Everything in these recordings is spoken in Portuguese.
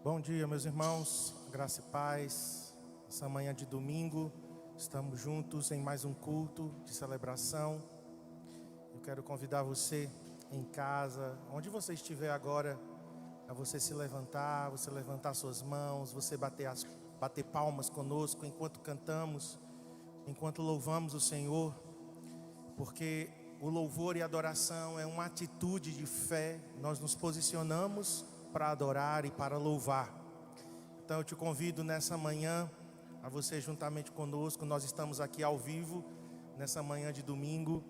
Bom dia, meus irmãos, graça e paz. Essa manhã de domingo, estamos juntos em mais um culto de celebração. Eu quero convidar você em casa, onde você estiver agora, a você se levantar, você levantar suas mãos, você bater palmas conosco enquanto cantamos, enquanto louvamos o Senhor, porque o louvor e a adoração é uma atitude de fé. Nós nos posicionamos para adorar e para louvar. Então eu te convido nessa manhã a você juntamente conosco. Nós estamos aqui ao vivo nessa manhã de domingo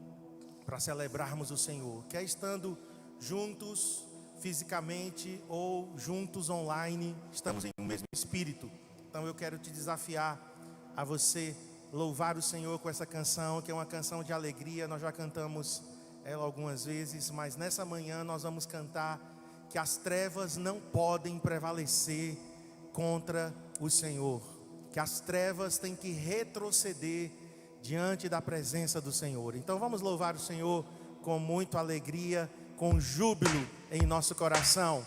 para celebrarmos o Senhor, quer estando juntos fisicamente ou juntos online, estamos em um mesmo espírito. Então eu quero te desafiar a você louvar o Senhor com essa canção, que é uma canção de alegria. Nós já cantamos ela algumas vezes, mas nessa manhã nós vamos cantar que as trevas não podem prevalecer contra o Senhor, que as trevas têm que retroceder diante da presença do Senhor. Então vamos louvar o Senhor com muita alegria, com júbilo em nosso coração.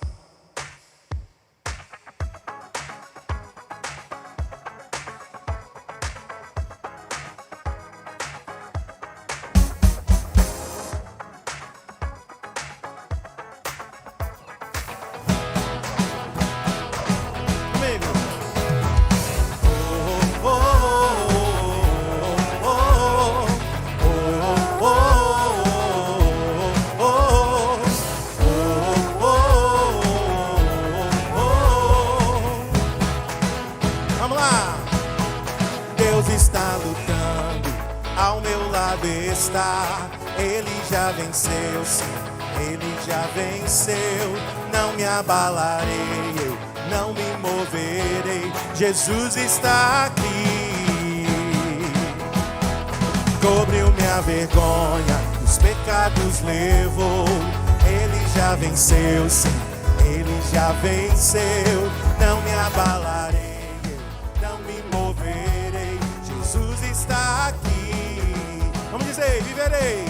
Ele já venceu, sim, Ele já venceu. Não me abalarei, eu não me moverei. Jesus está aqui. Cobriu minha vergonha, os pecados levou. Ele já venceu, sim, Ele já venceu. Não me abalarei, eu não me moverei. Jesus está aqui. Vamos dizer, viverei,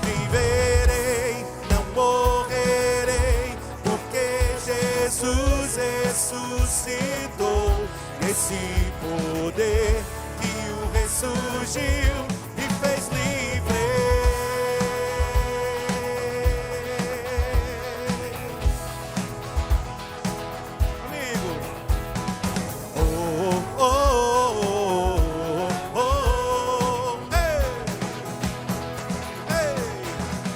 viverei, não morrerei, porque Jesus ressuscitou. Esse poder que o ressurgiu e fez livre. Amigo, oh, oh, oh, oh, oh, hey.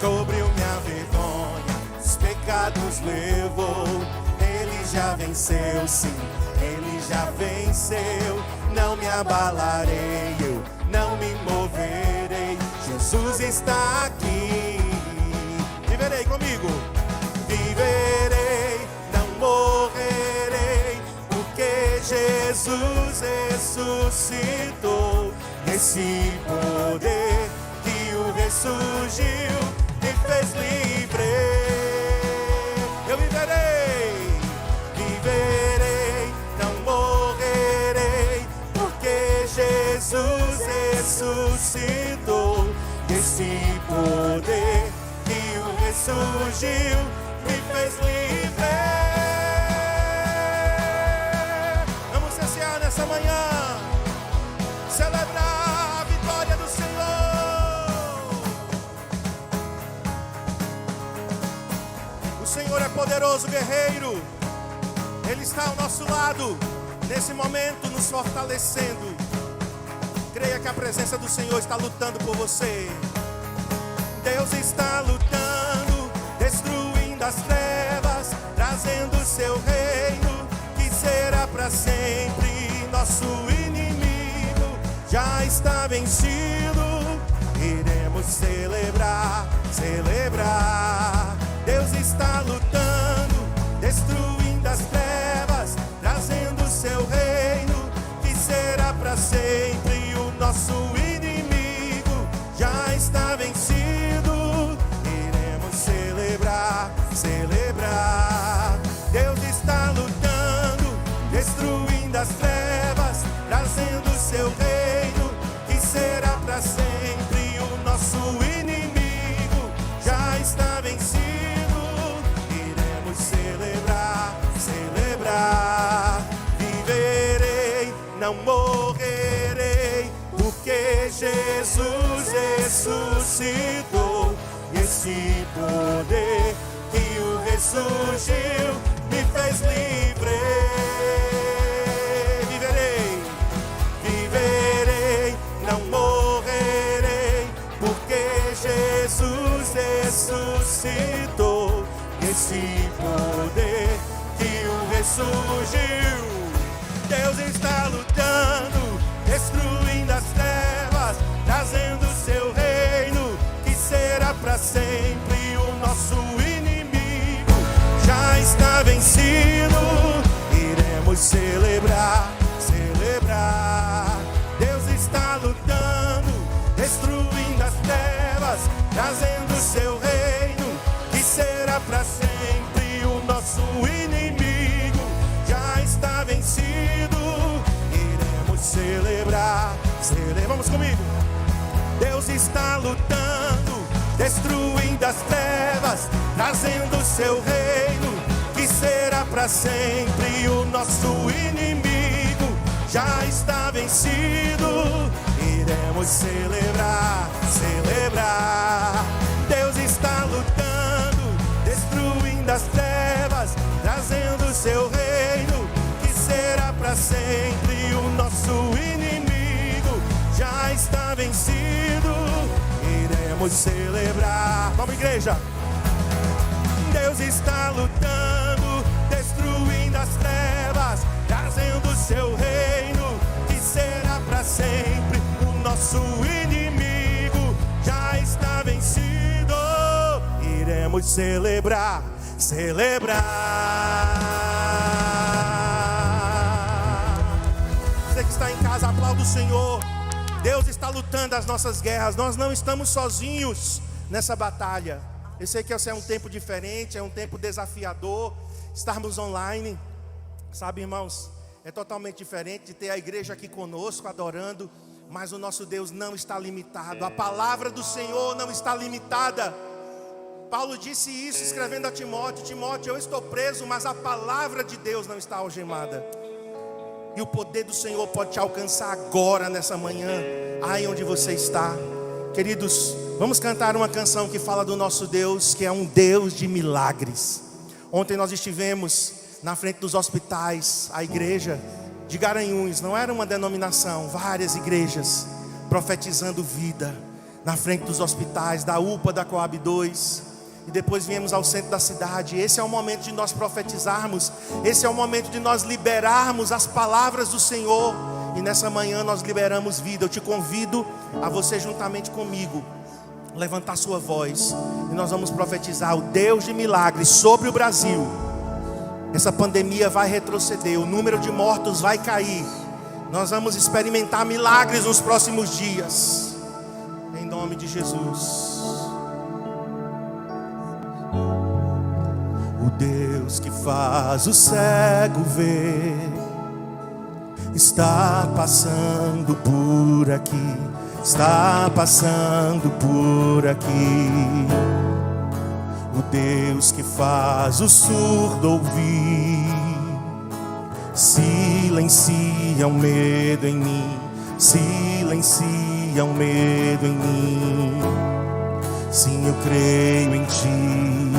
Cobriu minha vergonha, os pecados levou. Ele já venceu, sim, Ele já venceu. Não me abalarei, eu não me moverei. Jesus está aqui. Viverei comigo. Viverei, não morrerei, porque Jesus ressuscitou. Esse poder que o ressurgiu e fez livre. Eu viverei, viverei, não morrerei, porque Jesus ressuscitou. Esse poder que o ressurgiu me fez livre. Vamos cessear nessa manhã, celebrar a vitória do Senhor. O Senhor é poderoso guerreiro. Ele está ao nosso lado, nesse momento nos fortalecendo. Creia que a presença do Senhor está lutando por você. Deus está lutando, destruindo as trevas, trazendo o seu reino, que será para sempre. Nosso inimigo já está vencido. Iremos celebrar, celebrar. Deus está lutando, destruindo as trevas, trazendo o seu reino, que será para sempre. O nosso inimigo já está vencido. Iremos celebrar, celebrar. Deus está lutando, destruindo as trevas, trazendo o seu reino, que será para sempre. O nosso inimigo já está vencido. Iremos celebrar, celebrar. não morrerei, porque Jesus ressuscitou. E esse poder que o ressurgiu me fez livre. Viverei, não morrerei, porque Jesus ressuscitou. Esse poder que o ressurgiu. Deus está lutando, destruindo as trevas, trazendo o seu reino, que será para sempre. O nosso inimigo já está vencido. Iremos celebrar, celebrar. Deus está lutando, destruindo as trevas, trazendo o seu reino, que será para sempre. O nosso inimigo já está vencido. Iremos celebrar, vamos comigo. Deus está lutando, destruindo as trevas, trazendo o seu reino, que será para sempre. O nosso inimigo já está vencido. Iremos celebrar, celebrar. Deus está lutando, destruindo as trevas, trazendo o seu reino, que será para sempre. O nosso inimigo já está vencido. Iremos celebrar. Vamos, igreja. Deus está lutando, destruindo as trevas, trazendo o seu reino, que será para sempre. O nosso inimigo já está vencido. Iremos celebrar, celebrar. Você que está em casa, aplauda o Senhor. Deus está lutando as nossas guerras. Nós não estamos sozinhos nessa batalha. Eu sei que esse é um tempo diferente, é um tempo desafiador, estarmos online, sabe, irmãos, é totalmente diferente de ter a igreja aqui conosco, adorando, mas o nosso Deus não está limitado, a palavra do Senhor não está limitada. Paulo disse isso escrevendo a Timóteo: Timóteo, eu estou preso, mas a palavra de Deus não está algemada. E o poder do Senhor pode te alcançar agora, nessa manhã, aí onde você está. Queridos, vamos cantar uma canção que fala do nosso Deus, que é um Deus de milagres. Ontem nós estivemos na frente dos hospitais, a igreja de Garanhuns, não era uma denominação, várias igrejas, profetizando vida, na frente dos hospitais, da UPA, da Coab 2, e depois viemos ao centro da cidade. Esse é o momento de nós profetizarmos, esse é o momento de nós liberarmos as palavras do Senhor, e nessa manhã nós liberamos vida. Eu te convido a você, juntamente comigo, levantar sua voz, e nós vamos profetizar o Deus de milagres sobre o Brasil. Essa pandemia vai retroceder, o número de mortos vai cair, nós vamos experimentar milagres nos próximos dias, em nome de Jesus. O Deus que faz o cego ver está passando por aqui, está passando por aqui. O Deus que faz o surdo ouvir silencia o medo em mim, silencia o medo em mim. Sim, eu creio em Ti,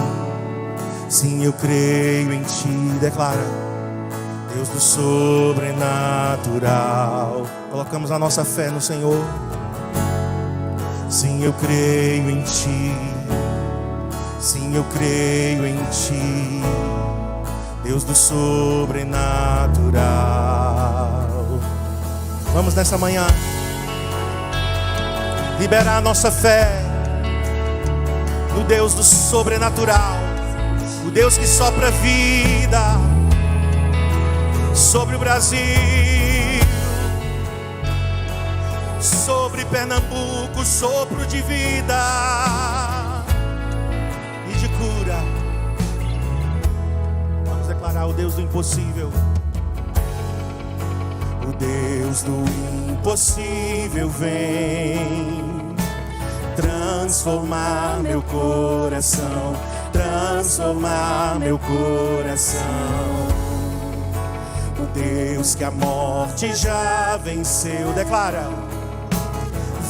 sim, eu creio em Ti. Declara: Deus do sobrenatural. Colocamos a nossa fé no Senhor. Sim, eu creio em Ti, sim, eu creio em Ti, Deus do sobrenatural. Vamos nessa manhã liberar a nossa fé no Deus do sobrenatural, o Deus que sopra vida sobre o Brasil, sobre Pernambuco, sopro de vida e de cura. Vamos declarar o Deus do impossível. O Deus do impossível vem transformar meu coração, transformar meu coração. O Deus que a morte já venceu, declara: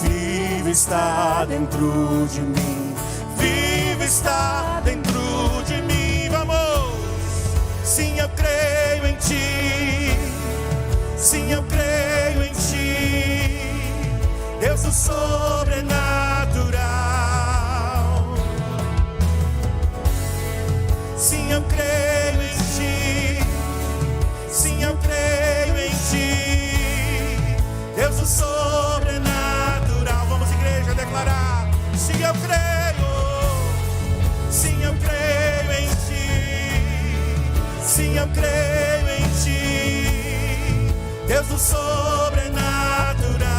vivo está dentro de mim, vivo está dentro de mim. Vamos! Sim, eu creio em ti, sim, eu creio em ti, Deus do sobrenatural. Sim, eu creio em ti, sim, eu creio em ti, Deus do sobrenatural. Vamos, igreja, declarar: sim, eu creio, sim, eu creio em ti, sim, eu creio em ti, Deus do sobrenatural.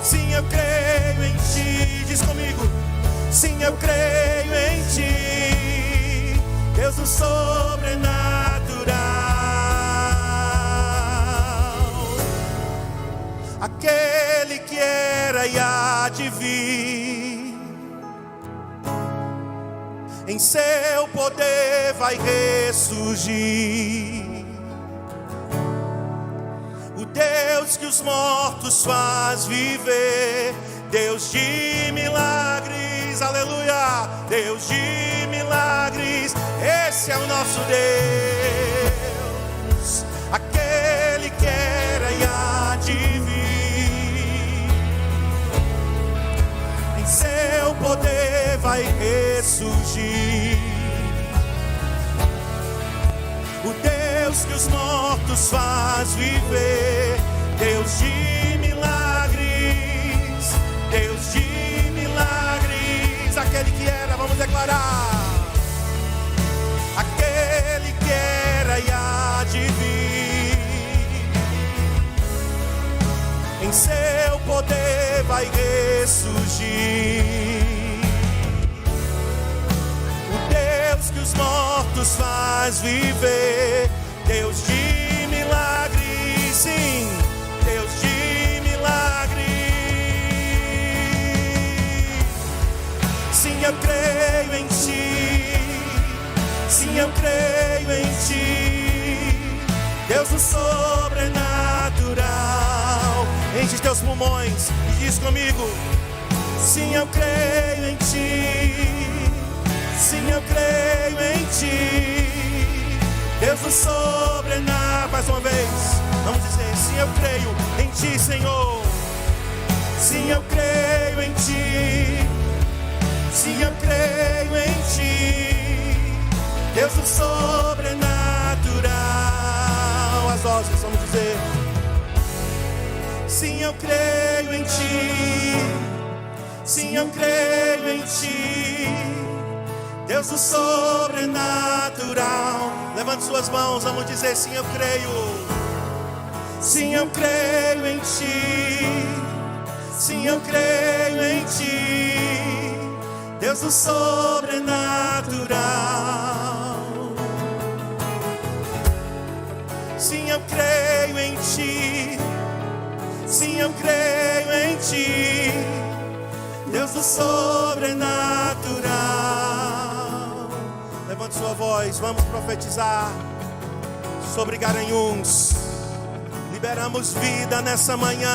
Sim, eu creio em ti, diz comigo: sim, eu creio em ti, Deus do sobrenatural. Aquele que era e há de vir, em seu poder vai ressurgir. O Deus que os mortos faz viver, Deus de milagres, aleluia, Deus de milagres, esse é o nosso Deus. Aquele que era e há de vir, em seu poder vai ressurgir. O Deus que os mortos faz viver, Deus de milagres, Deus de milagres. Aquele que era, vamos declarar: aquele que era e há de vir, em seu poder vai ressurgir. O Deus que os mortos faz viver, Deus de milagres, sim, Deus de milagres. Sim, eu creio em ti, sim, eu creio em ti, Deus do sobrenatural. Enche os teus pulmões e diz comigo: sim, eu creio em ti, sim, eu creio em ti, Deus do sobrenatural. Mais uma vez, vamos dizer: sim, eu creio em ti, Senhor. Sim, eu creio em ti, sim, eu creio em ti, Deus do sobrenatural. As vozes, vamos dizer: sim, eu creio em ti, sim, eu creio em ti, Deus do sobrenatural. Levante suas mãos, vamos dizer: sim, eu creio. Sim, eu creio em ti, sim, eu creio em ti, Deus do sobrenatural. Sim, eu creio em ti, sim, eu creio em ti, Deus do sobrenatural. Levante sua voz, vamos profetizar sobre Garanhuns. Liberamos vida nessa manhã.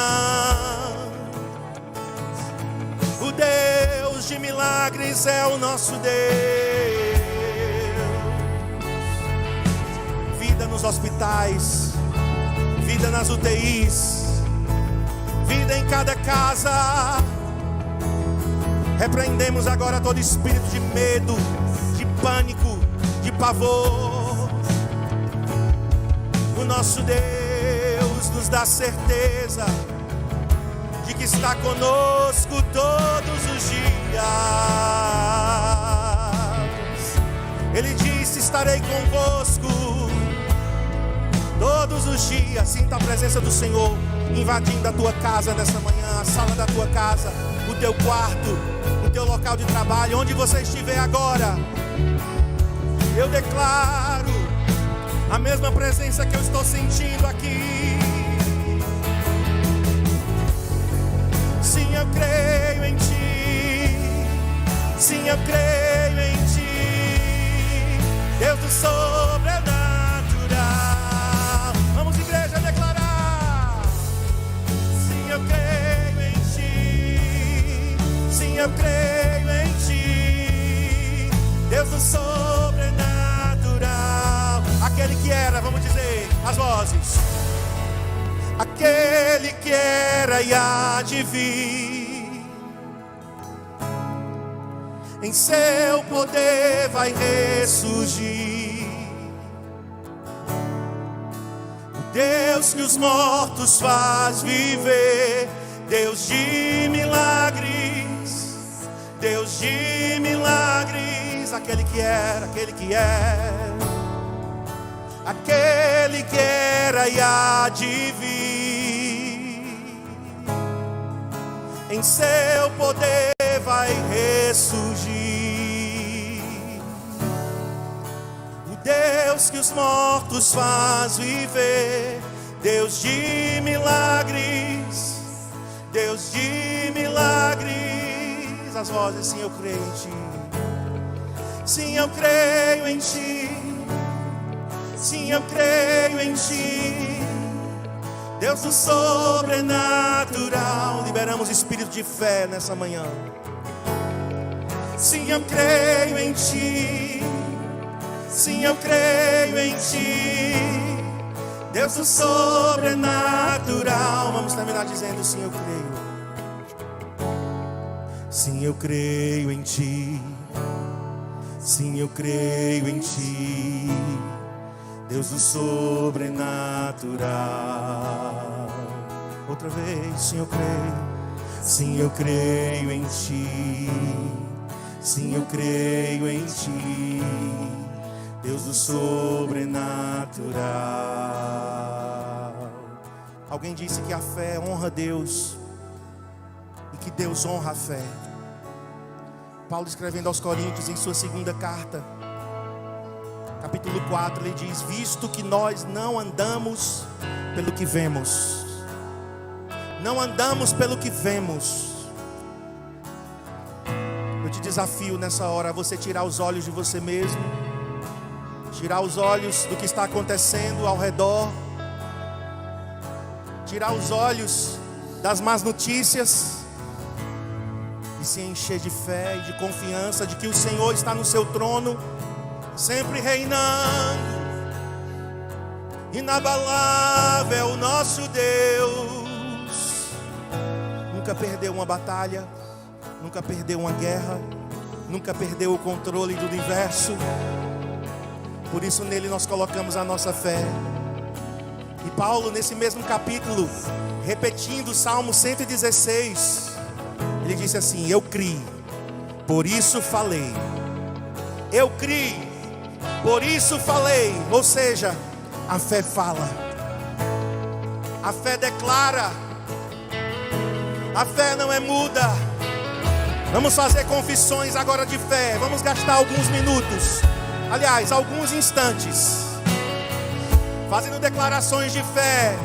O Deus de milagres é o nosso Deus. Vida nos hospitais, vida nas UTIs, vida em cada casa. Repreendemos agora todo espírito de medo, de pânico, de pavor. O nosso Deus nos dá certeza de que está conosco todos os dias. Ele disse: estarei convosco todos os dias. Sinta a presença do Senhor invadindo a tua casa nessa manhã, a sala da tua casa, o teu quarto, o teu local de trabalho, onde você estiver agora. Eu declaro a mesma presença que eu estou sentindo aqui. Sim, eu creio em ti, sim, eu creio em ti, Deus do do sobrenatural. Vamos, igreja, declarar. Sim, eu creio em ti. Sim, eu creio em ti. Deus do sobrenatural. Aquele que era, vamos dizer, as vozes. Aquele que era e há de vir, em seu poder vai ressurgir. O Deus que os mortos faz viver, Deus de milagres, Deus de milagres. Aquele que era, aquele que é, aquele que era e há de vir, em seu poder vai ressurgir. O Deus que os mortos faz viver, Deus de milagres, Deus de milagres. As vozes, sim, eu creio em ti. Sim, eu creio em ti. Sim, eu creio em ti. Deus do sobrenatural. Liberamos espírito de fé nessa manhã. Sim, eu creio em ti. Sim, eu creio em ti. Deus do sobrenatural. Vamos terminar dizendo: sim, eu creio. Sim, eu creio em ti. Sim, eu creio em ti. Deus do sobrenatural. Outra vez, sim, eu creio. Sim, eu creio em ti. Sim, eu creio em ti. Deus do sobrenatural. Alguém disse que a fé honra Deus e que Deus honra a fé. Paulo, escrevendo aos Coríntios em sua segunda carta, capítulo 4, ele diz: visto que nós não andamos pelo que vemos. Não andamos pelo que vemos. Eu te desafio nessa hora a você tirar os olhos de você mesmo, tirar os olhos do que está acontecendo ao redor, tirar os olhos das más notícias e se encher de fé e de confiança de que o Senhor está no seu trono, sempre reinando, inabalável o nosso Deus. Nunca perdeu uma batalha, nunca perdeu uma guerra, nunca perdeu o controle do universo. Por isso nele nós colocamos a nossa fé. E Paulo, nesse mesmo capítulo, repetindo o Salmo 116, ele disse assim: eu criei, por isso falei. Eu criei, por isso falei. Ou seja, a fé fala, a fé declara, a fé não é muda. Vamos fazer confissões agora de fé. Vamos gastar alguns minutos, aliás, alguns instantes, fazendo declarações de fé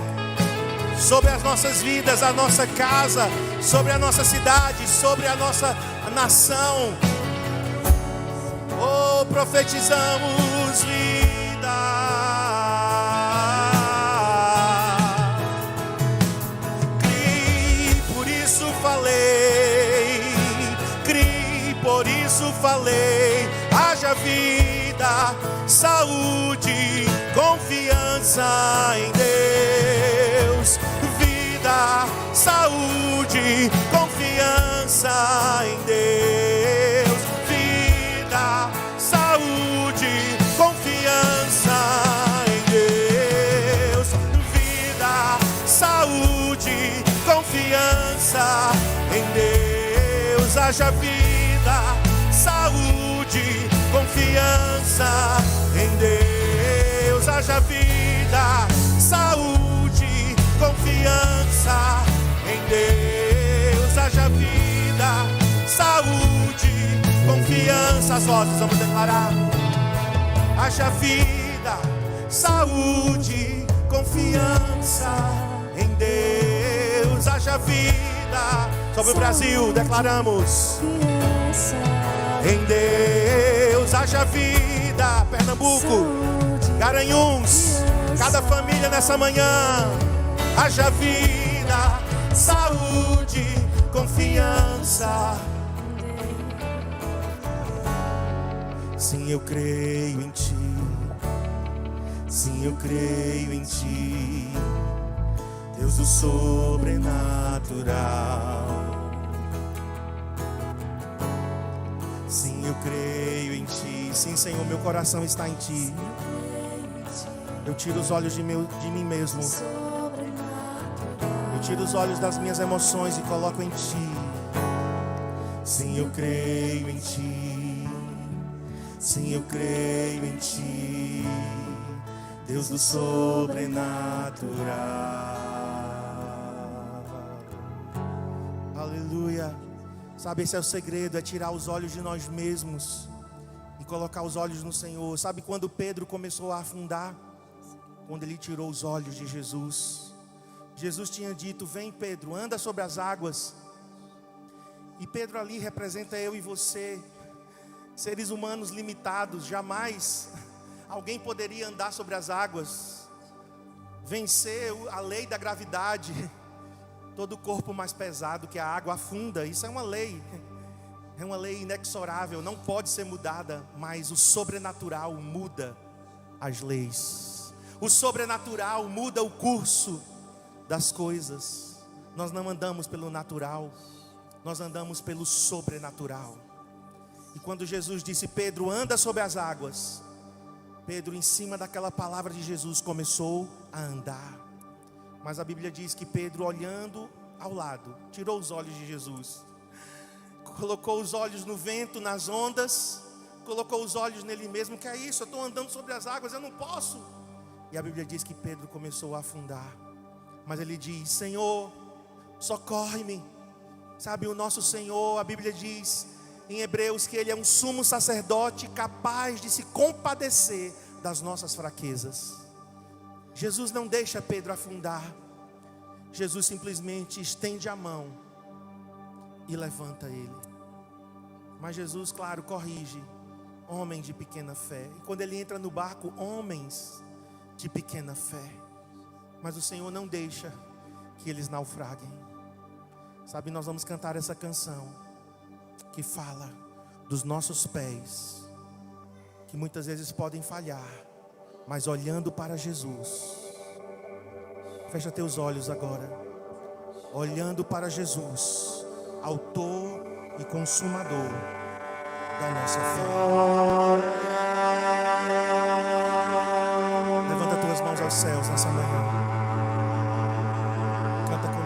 sobre as nossas vidas, a nossa casa, sobre a nossa cidade, sobre a nossa nação. Oh, profetizamos vida. Criei, por isso falei. Criei, por isso falei. Haja vida, saúde, confiança em Deus. Vida, saúde, confiança em Deus. Vida, saúde, confiança em Deus. Vida, saúde, confiança em Deus. Haja vida, saúde, confiança em Deus. Haja vida, saúde, confiança em Deus. Haja vida, saúde, confiança. As vozes vamos declarar. Haja vida, saúde, confiança em Deus. Haja vida sobre o Brasil, declaramos. Em Deus, haja vida, Pernambuco. Pernambuco, Garanhuns, cada família nessa manhã. Haja vida, saúde, confiança. Sim, eu creio em Ti. Sim, eu creio em Ti, Deus do sobrenatural. Sim, eu creio em Ti. Sim, Senhor, meu coração está em Ti. Eu tiro os olhos de mim mesmo. Eu tiro os olhos das minhas emoções e coloco em Ti. Sim, eu creio em Ti. Sim, eu creio em Ti, Deus do sobrenatural. Aleluia. Sabe, esse é o segredo, é tirar os olhos de nós mesmos e colocar os olhos no Senhor. Sabe quando Pedro começou a afundar? Quando ele tirou os olhos de Jesus. Jesus tinha dito: vem Pedro, anda sobre as águas. E Pedro ali representa eu e você, seres humanos limitados. Jamais alguém poderia andar sobre as águas, vencer a lei da gravidade. Todo corpo mais pesado que a água afunda. Isso é uma lei inexorável, não pode ser mudada. Mas o sobrenatural muda as leis. O sobrenatural muda o curso das coisas. Nós não andamos pelo natural, nós andamos pelo sobrenatural. E quando Jesus disse: Pedro, anda sobre as águas, Pedro, em cima daquela palavra de Jesus, começou a andar. Mas a Bíblia diz que Pedro, olhando ao lado, tirou os olhos de Jesus, colocou os olhos no vento, nas ondas, colocou os olhos nele mesmo. Que é isso? Eu estou andando sobre as águas, eu não posso. E a Bíblia diz que Pedro começou a afundar. Mas ele diz: Senhor, socorre-me. Sabe, o nosso Senhor, a Bíblia diz em Hebreus que Ele é um sumo sacerdote capaz de se compadecer das nossas fraquezas. Jesus não deixa Pedro afundar. Jesus simplesmente estende a mão e levanta ele. Mas Jesus, claro, corrige: homem de pequena fé. E quando ele entra no barco, homens de pequena fé. Mas o Senhor não deixa que eles naufraguem. Sabe, nós vamos cantar essa canção que fala dos nossos pés, que muitas vezes podem falhar, mas olhando para Jesus. Fecha teus olhos agora, olhando para Jesus, autor e consumador da nossa fé. Levanta tuas mãos aos céus nessa manhã. Canta comigo.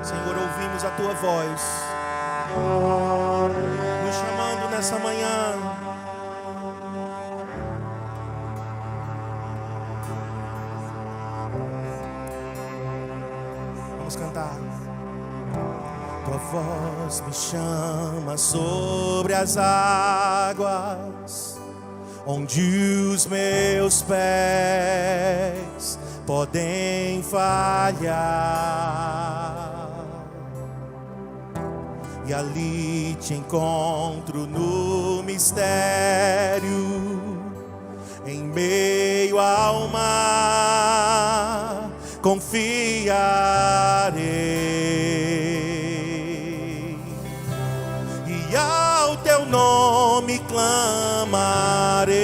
Senhor, ouvimos a tua voz nos chamando nessa manhã. Vamos cantar. Tua voz me chama sobre as águas, onde os meus pés podem falhar. E ali te encontro no mistério, em meio ao mar, confiarei, e ao teu nome clamarei,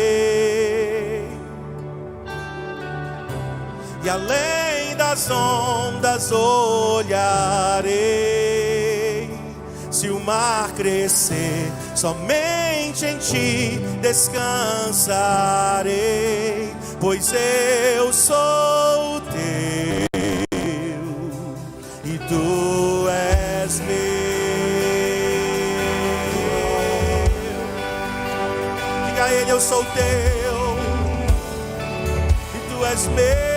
e além das ondas olharei. Se o mar crescer, somente em ti descansarei, pois eu sou teu e tu és meu. Diga a ele: eu sou teu e tu és meu.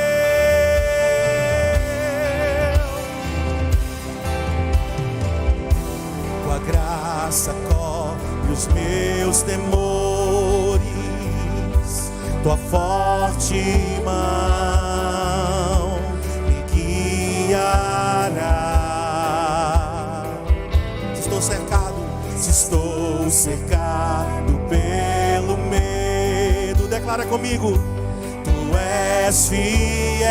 Graça cobre os meus temores, tua forte mão me guiará. Se estou cercado, se estou Estou cercado pelo medo. Declara comigo. Tu és fiel,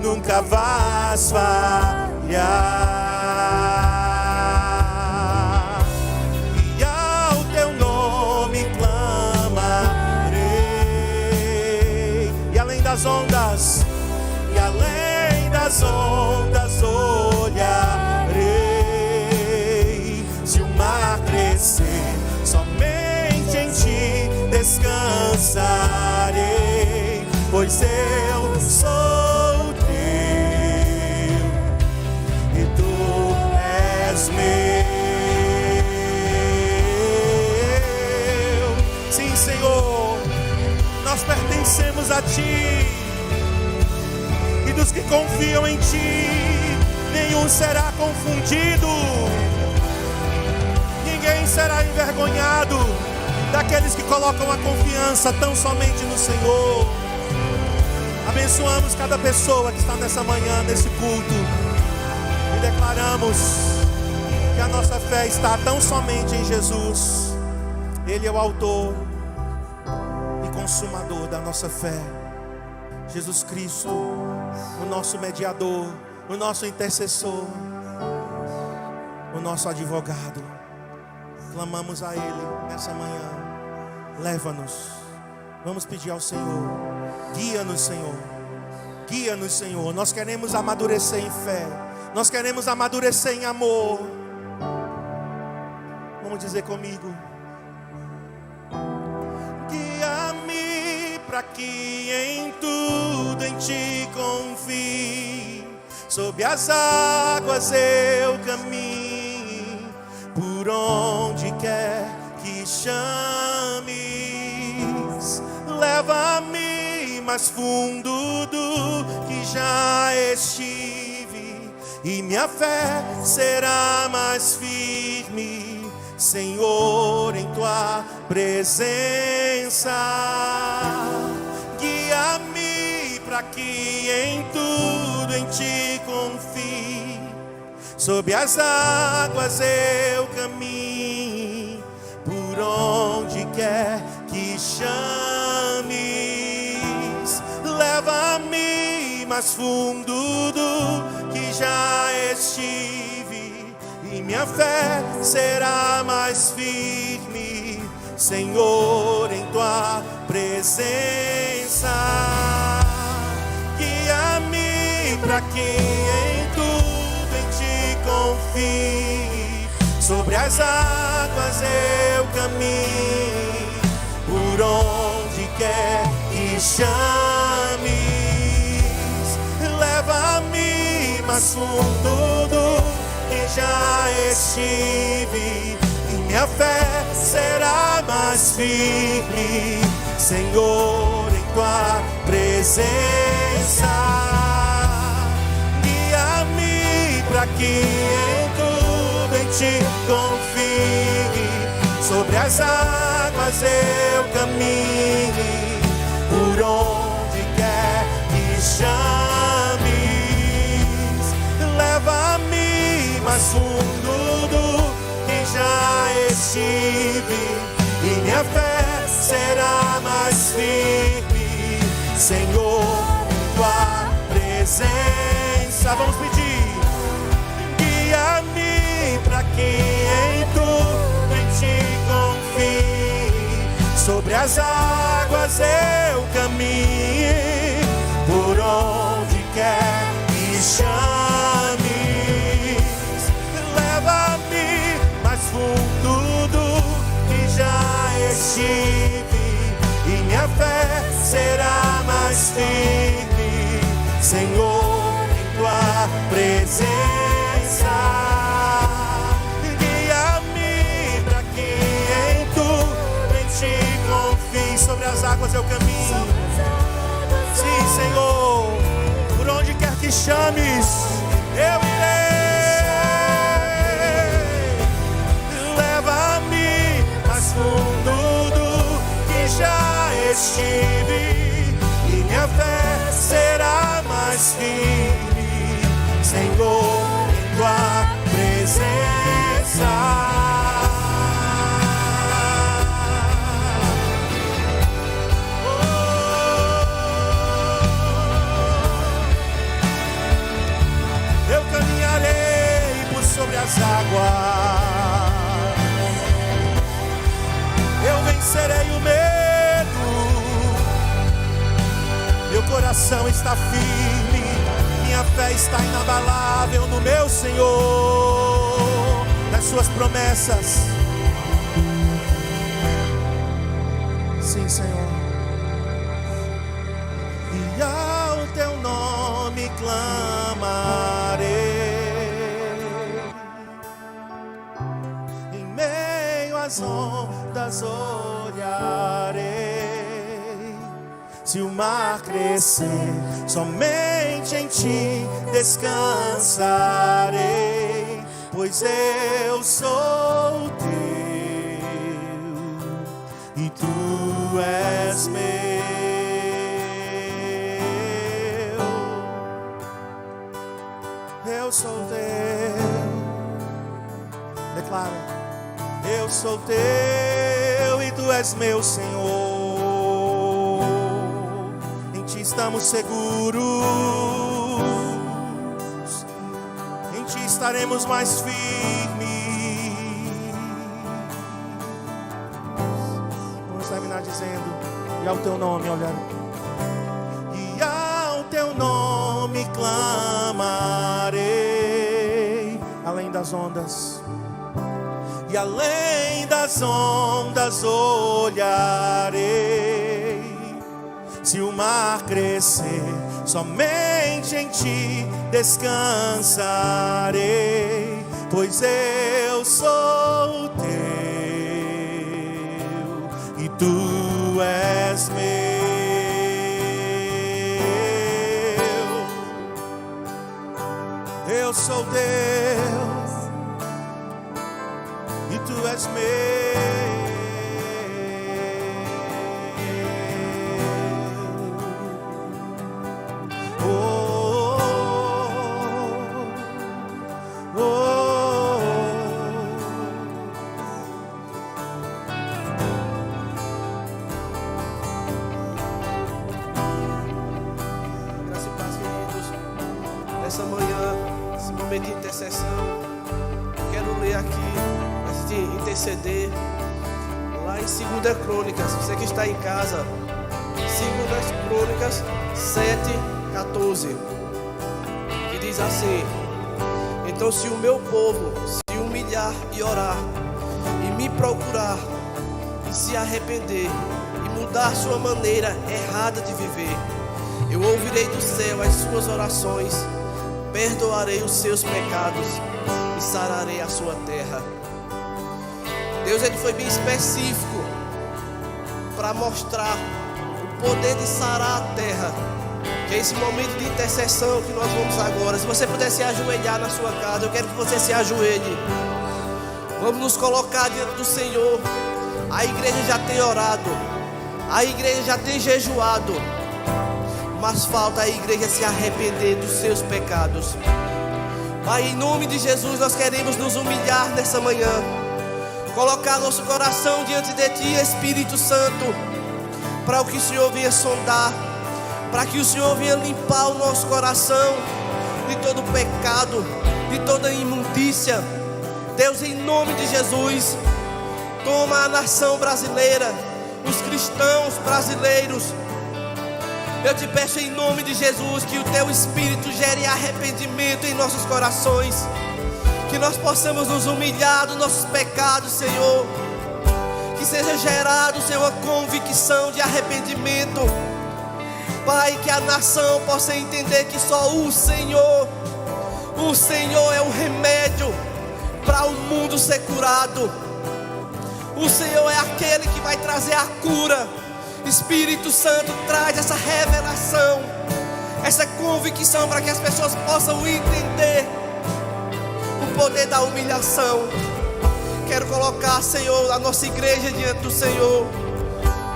nunca vais falhar. E ao teu nome clamarei. E além das ondas, olharei. Se o mar crescer, somente em ti descansarei, pois eu sou teu e tu és meu. Sim, Senhor, nós pertencemos a ti. Dos que confiam em ti, nenhum será confundido, ninguém será envergonhado, daqueles que colocam a confiança tão somente no Senhor. Abençoamos cada pessoa que está nessa manhã, nesse culto, e declaramos que a nossa fé está tão somente em Jesus. Ele é o autor e consumador da nossa fé. Jesus Cristo, o nosso mediador, o nosso intercessor, o nosso advogado. Clamamos a Ele nessa manhã. Leva-nos. Vamos pedir ao Senhor. Guia-nos, Senhor. Guia-nos, Senhor. Nós queremos amadurecer em fé. Nós queremos amadurecer em amor. Vamos dizer comigo. Guia-me para que em tudo em ti confie. Sob as águas eu caminho, por onde quer que chames. Leva-me mais fundo do que já estive, e minha fé será mais firme, Senhor, em tua presença. Guia-me para que em tudo em ti confie. Sob as águas eu caminho, por onde quer que chames. Leva-me mais fundo do que já estive, e minha fé será mais firme, Senhor, em tua presença. Guia-me para que em tudo em ti confie. Sobre as águas eu caminho, por onde quer que chames. Leva-me mais fundo do que já estive, e minha fé será mais firme, Senhor, em tua presença. Guia-me para que em tudo em ti confie. Sobre as águas eu caminho, por onde quer que chames. Leva-me mais fundo do que já estive, e minha fé será mais firme, Senhor, em tua presença. Vamos pedir. Guia-me para que em tudo em ti confie. Sobre as águas eu caminho, por onde quer que chames. Leva-me mais fundo do que já estive, e minha fé será mais firme, Senhor, em tua presença. Guia-me para que em tudo em ti confie. Sobre as águas eu caminho. Sim, Senhor, por onde quer que chames, eu irei. Leva-me mais fundo do que já estive, e minha fé será mais firme, Senhor, em tua presença. coração está firme, minha fé está inabalável no meu Senhor, nas suas promessas. Sim, Senhor. E ao teu nome clamarei, em meio às ondas olharei. Se o mar crescer, somente em ti descansarei, pois eu sou teu e tu és meu. Eu sou teu. Declara: eu sou teu e tu és meu, Senhor. Estamos seguros, em ti estaremos mais firmes. Vamos terminar dizendo: e ao teu nome, olhando, e ao teu nome clamarei, além das ondas, e além das ondas olharei. Se o mar crescer, somente em ti descansarei, pois eu sou teu e tu és meu. Eu sou teu e tu és meu. De intercessão, quero ler aqui, antes de interceder, lá em 2 Crônicas, você que está em casa, 2 Crônicas 7:14, que diz assim: então se o meu povo se humilhar e orar, e me procurar, e se arrepender, e mudar sua maneira errada de viver, eu ouvirei do céu as suas orações, perdoarei os seus pecados e sararei a sua terra. Deus, ele foi bem específico para mostrar o poder de sarar a terra, que é esse momento de intercessão que nós vamos agora. Se você puder se ajoelhar na sua casa, eu quero que você se ajoelhe. Vamos nos colocar diante do Senhor. A igreja já tem orado, a igreja já tem jejuado, mas falta a igreja se arrepender dos seus pecados. Pai, em nome de Jesus, nós queremos nos humilhar nessa manhã, colocar nosso coração diante de Ti, Espírito Santo, para o que o Senhor venha sondar, para que o Senhor venha limpar o nosso coração de todo pecado, de toda imundícia. Deus, em nome de Jesus, toma a nação brasileira, os cristãos brasileiros. Eu te peço em nome de Jesus que o Teu Espírito gere arrependimento em nossos corações, que nós possamos nos humilhar dos nossos pecados, Senhor, que seja gerado, Senhor, a convicção de arrependimento, Pai, que a nação possa entender que só o Senhor é o remédio para o mundo ser curado, o Senhor é aquele que vai trazer a cura. Espírito Santo, traz essa revelação, essa convicção, para que as pessoas possam entender o poder da humilhação. Quero colocar, Senhor, a nossa igreja diante do Senhor,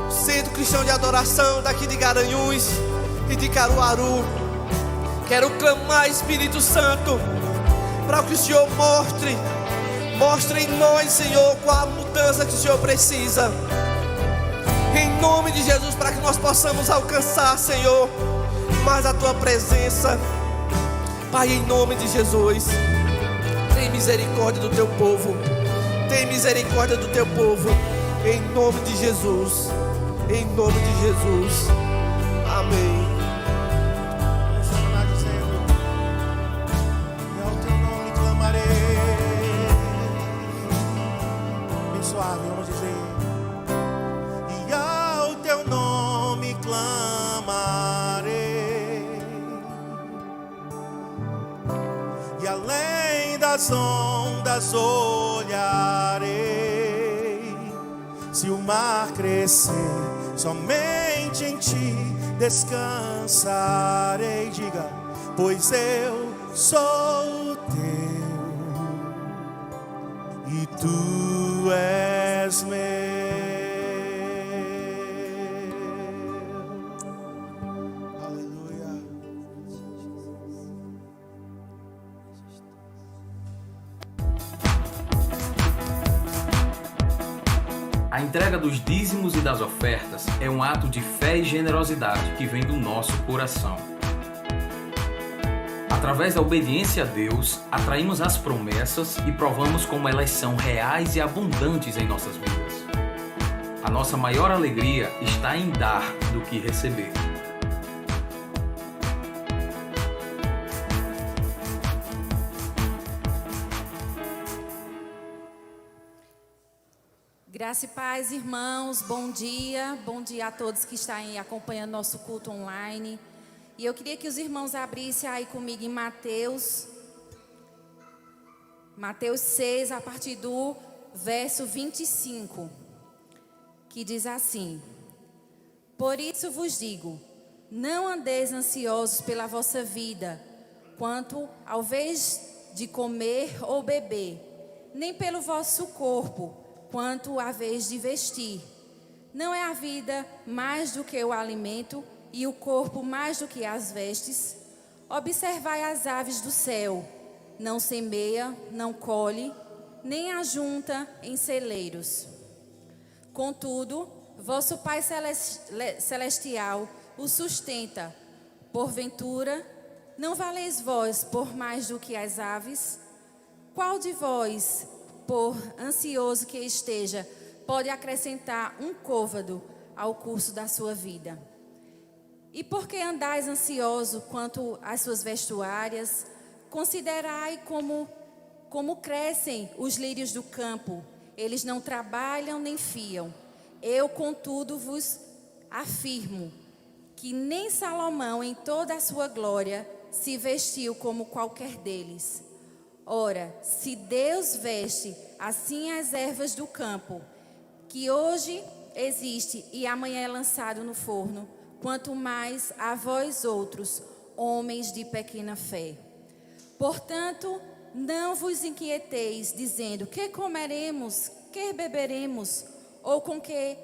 Centro Cristão de Adoração daqui de Garanhuns e de Caruaru. Quero clamar, Espírito Santo, para que o Senhor mostre em nós, Senhor, qual a mudança que o Senhor precisa. Em nome de Jesus, para que nós possamos alcançar, Senhor, mais a Tua presença. Pai, em nome de Jesus, tem misericórdia do Teu povo. Tem misericórdia do Teu povo. Em nome de Jesus. Em nome de Jesus. Amém. suave, vamos dizer. E ao teu nome clamarei, e além das ondas olharei. Se o mar crescer, somente em ti descansarei. Diga, pois eu sou teu e tu és meu. Aleluia. A entrega dos dízimos e das ofertas é um ato de fé e generosidade que vem do nosso coração. Através da obediência a Deus, atraímos as promessas e provamos como elas são reais e abundantes em nossas vidas. A nossa maior alegria está em dar do que receber. Graça e paz, irmãos, bom dia a todos que estão aí acompanhando nosso culto online. E eu queria que os irmãos abrissem aí comigo em Mateus 6, a partir do verso 25, que diz assim: Por isso vos digo, não andeis ansiosos pela vossa vida, quanto ao vez de comer ou beber, nem pelo vosso corpo, quanto à vez de vestir. Não é a vida mais do que o alimento, e o corpo mais do que as vestes? Observai as aves do céu, não semeia, não colhe, nem ajunta em celeiros. Contudo, vosso Pai Celestial o sustenta. Porventura, não valeis vós por mais do que as aves? Qual de vós, por ansioso que esteja, pode acrescentar um côvado ao curso da sua vida? E por que andais ansioso quanto às suas vestuárias? Considerai como crescem os lírios do campo. Eles não trabalham nem fiam. Eu, contudo, vos afirmo que nem Salomão, em toda a sua glória, se vestiu como qualquer deles. Ora, se Deus veste assim as ervas do campo, que hoje existe e amanhã é lançado no forno, quanto mais a vós outros, homens de pequena fé. Portanto, não vos inquieteis, dizendo, que comeremos, que beberemos, ou com que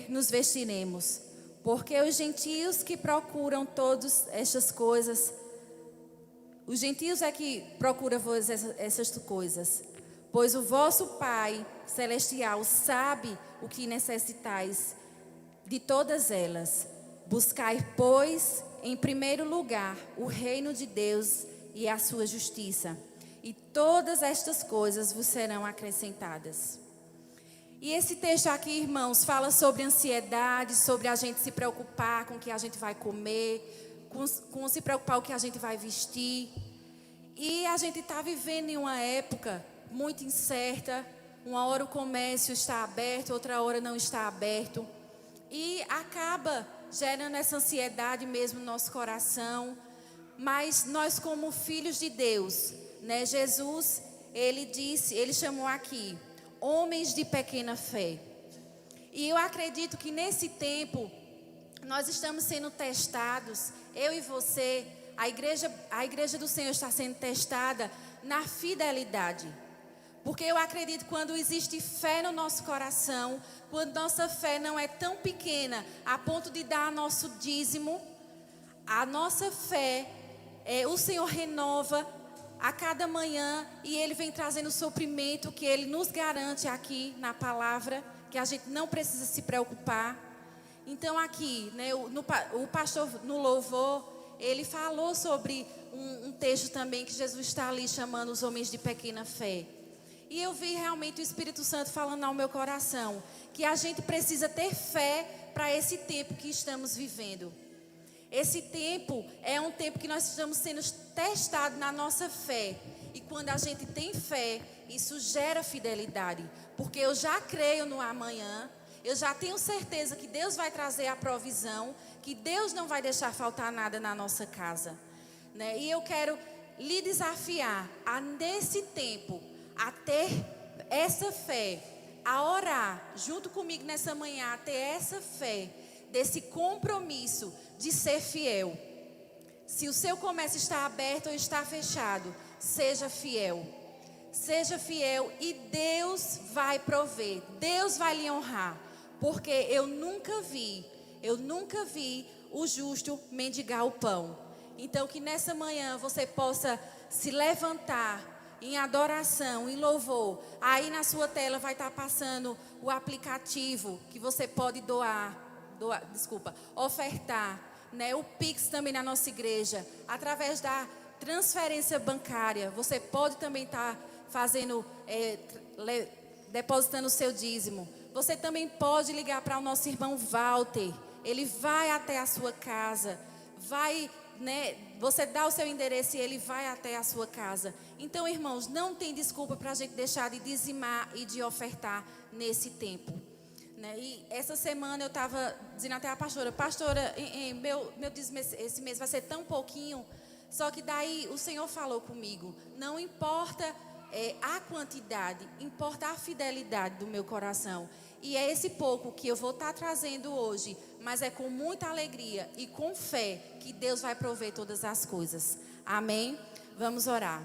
nos vestiremos? Porque os gentios que procuram todas estas coisas, os gentios é que procuram vos essas coisas, pois o vosso Pai Celestial sabe o que necessitais de todas elas. Buscai, pois, em primeiro lugar, o reino de Deus e a sua justiça, e todas estas coisas vos serão acrescentadas. E esse texto aqui, irmãos, fala sobre ansiedade, sobre a gente se preocupar com o que a gente vai comer, com se preocupar com o que a gente vai vestir. E a gente está vivendo em uma época muito incerta. Uma hora o comércio está aberto, outra hora não está aberto. E acaba gerando essa ansiedade mesmo no nosso coração. Mas nós, como filhos de Deus, né, Jesus, ele chamou aqui homens de pequena fé. E eu acredito que nesse tempo nós estamos sendo testados, eu e você, a igreja do Senhor está sendo testada na fidelidade. Porque eu acredito que quando existe fé no nosso coração, quando nossa fé não é tão pequena a ponto de dar nosso dízimo, a nossa fé, o Senhor renova a cada manhã e Ele vem trazendo o suprimento que Ele nos garante aqui na palavra, que a gente não precisa se preocupar. Então aqui, né, o pastor no louvor, ele falou sobre um texto também que Jesus está ali chamando os homens de pequena fé. E eu vi realmente o Espírito Santo falando ao meu coração que a gente precisa ter fé para esse tempo que estamos vivendo. Esse tempo é um tempo que nós estamos sendo testados na nossa fé. E quando a gente tem fé, isso gera fidelidade, porque eu já creio no amanhã, eu já tenho certeza que Deus vai trazer a provisão, que Deus não vai deixar faltar nada na nossa casa, né? E eu quero lhe desafiar a, nesse tempo, a ter essa fé, a orar junto comigo nessa manhã, a ter essa fé, desse compromisso de ser fiel. Se o seu comércio está aberto ou está fechado, seja fiel. Seja fiel e Deus vai prover, Deus vai lhe honrar. Porque eu nunca vi o justo mendigar o pão. Então que nessa manhã você possa se levantar em adoração, em louvor. Aí na sua tela vai estar passando o aplicativo que você pode ofertar, né? O Pix também na nossa igreja, através da transferência bancária. Você pode também estar fazendo, depositando o seu dízimo. Você também pode ligar para o nosso irmão Walter. Ele vai até a sua casa. Vai, né? Você dá o seu endereço e ele vai até a sua casa. Então, irmãos, não tem desculpa para a gente deixar de dizimar e de ofertar nesse tempo, né? E essa semana eu estava dizendo até a pastora, meu dízimo esse mês vai ser tão pouquinho. Só que daí o Senhor falou comigo, não importa a quantidade, importa a fidelidade do meu coração. E é esse pouco que eu vou estar trazendo hoje, mas é com muita alegria e com fé que Deus vai prover todas as coisas. Amém? Vamos orar.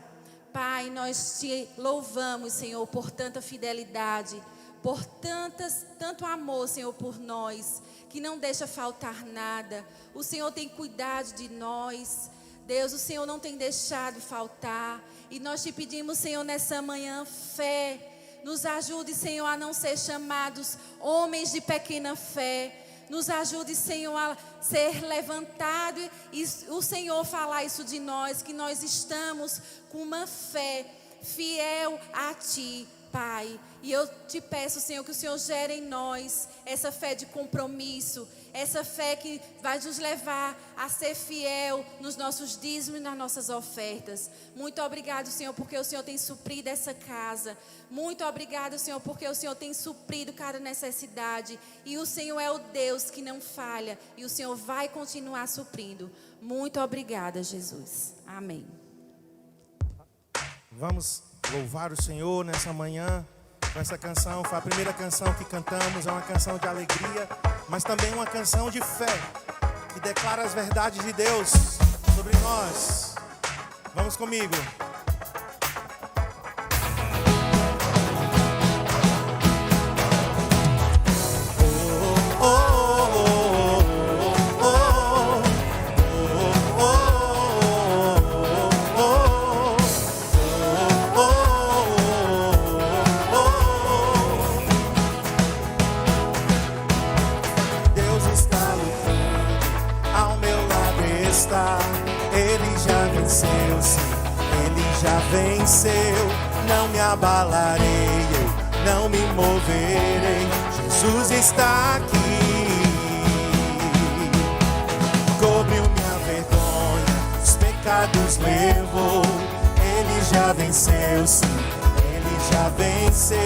Pai, nós te louvamos, Senhor, por tanta fidelidade, por tanto amor, Senhor, por nós, que não deixa faltar nada. O Senhor tem cuidado de nós. Deus, o Senhor não tem deixado faltar. E nós te pedimos, Senhor, nessa manhã, fé. Nos ajude, Senhor, a não ser chamados homens de pequena fé. Nos ajude, Senhor, a ser levantado e o Senhor falar isso de nós, que nós estamos com uma fé fiel a Ti, Pai. E eu te peço, Senhor, que o Senhor gere em nós essa fé de compromisso, essa fé que vai nos levar a ser fiel nos nossos dízimos e nas nossas ofertas. Muito obrigado, Senhor, porque o Senhor tem suprido essa casa. Muito obrigado, Senhor, porque o Senhor tem suprido cada necessidade. E o Senhor é o Deus que não falha. E o Senhor vai continuar suprindo. Muito obrigada, Jesus. Amém. Vamos louvar o Senhor nessa manhã com essa canção. Foi a primeira canção que cantamos, é uma canção de alegria, mas também uma canção de fé, que declara as verdades de Deus sobre nós. Vamos comigo. Venceu, não me abalarei, eu não me moverei. Jesus está aqui, cobriu minha vergonha, os pecados levou. Ele já venceu, sim, ele já venceu.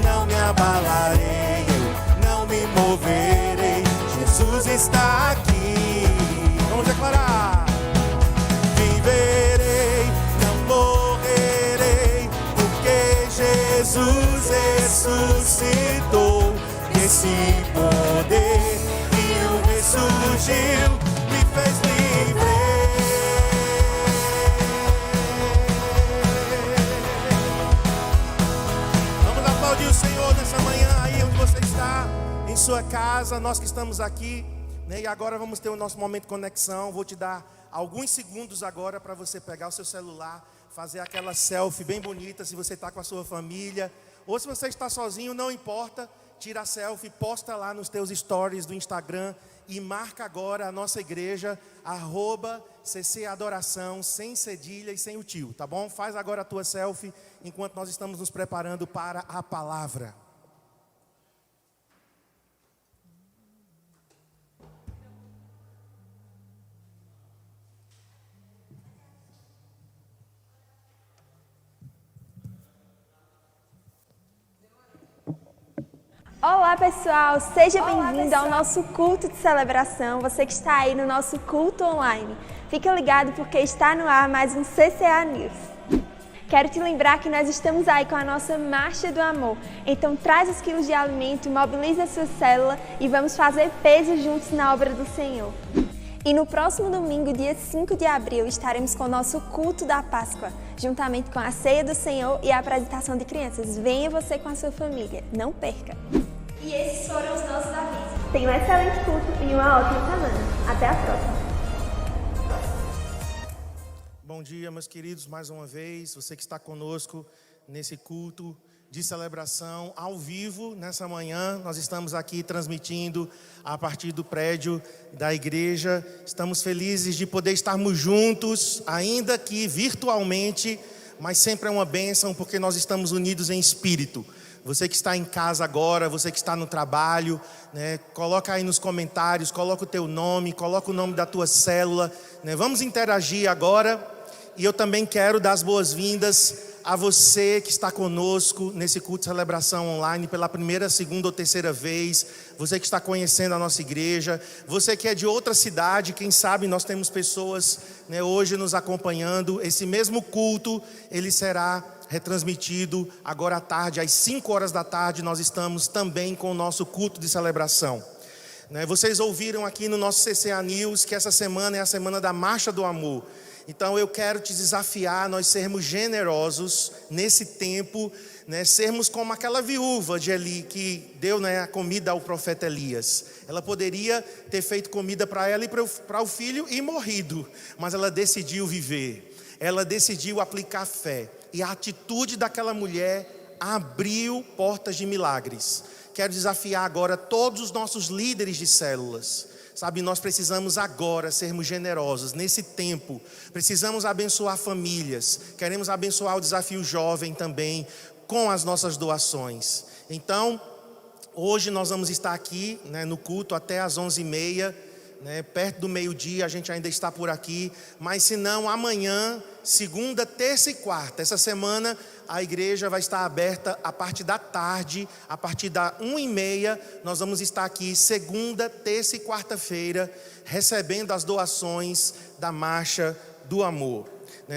Não me abalarei, eu não me moverei. Jesus está aqui. Vamos declarar. Viverei, morrerei, porque Jesus ressuscitou. Esse poder que o ressurgiu me fez livre. Vamos aplaudir o Senhor nessa manhã aí onde você está, em sua casa, nós que estamos aqui, né? E agora vamos ter o nosso momento de conexão. Vou te dar alguns segundos agora para você pegar o seu celular, fazer aquela selfie bem bonita, se você está com a sua família, ou se você está sozinho, não importa, tira a selfie, posta lá nos teus stories do Instagram e marca agora a nossa igreja, @CC Adoração, sem cedilha e sem o tio, tá bom? Faz agora a tua selfie, enquanto nós estamos nos preparando para a palavra. Olá pessoal, seja bem-vindo ao nosso culto de celebração, você que está aí no nosso culto online. Fica ligado porque está no ar mais um CCA News. Quero te lembrar que nós estamos aí com a nossa Marcha do Amor, então traz os quilos de alimento, mobiliza a sua célula e vamos fazer peso juntos na obra do Senhor. E no próximo domingo, dia 5 de abril, estaremos com o nosso culto da Páscoa, juntamente com a ceia do Senhor e a apresentação de crianças. Venha você com a sua família, não perca! E esses foram os nossos avisos. Tenha um excelente culto e uma ótima semana. Até a próxima! Bom dia, meus queridos, mais uma vez, você que está conosco nesse culto de celebração ao vivo. Nessa manhã, nós estamos aqui transmitindo a partir do prédio da igreja. Estamos felizes de poder estarmos juntos, ainda que virtualmente, mas sempre é uma bênção porque nós estamos unidos em espírito. Você que está em casa agora, você que está no trabalho, né, coloca aí nos comentários, coloca o teu nome, coloca o nome da tua célula, né, vamos interagir agora. E eu também quero dar as boas-vindas a você que está conosco nesse culto de celebração online pela primeira, segunda ou terceira vez, você que está conhecendo a nossa igreja, você que é de outra cidade, quem sabe nós temos pessoas, né, hoje nos acompanhando. Esse mesmo culto, ele será retransmitido agora à tarde, às 5 horas da tarde, nós estamos também com o nosso culto de celebração. Né, vocês ouviram aqui no nosso CCA News que essa semana é a semana da Marcha do Amor. Então eu quero te desafiar a nós sermos generosos nesse tempo, né, sermos como aquela viúva de Eli que deu, né, a comida ao profeta Elias. Ela poderia ter feito comida para ela e para o filho e morrido, mas ela decidiu viver, ela decidiu aplicar fé. E a atitude daquela mulher abriu portas de milagres. Quero desafiar agora todos os nossos líderes de células. Sabe, nós precisamos agora sermos generosos nesse tempo. Precisamos abençoar famílias. Queremos abençoar o desafio jovem também com as nossas doações. Então, hoje nós vamos estar aqui, né, no culto até às 11h30, né, perto do meio-dia, a gente ainda está por aqui. Mas se não, amanhã, segunda, terça e quarta, essa semana a igreja vai estar aberta a partir da tarde, a partir da 1h30, nós vamos estar aqui segunda, terça e quarta-feira, recebendo as doações da Marcha do Amor.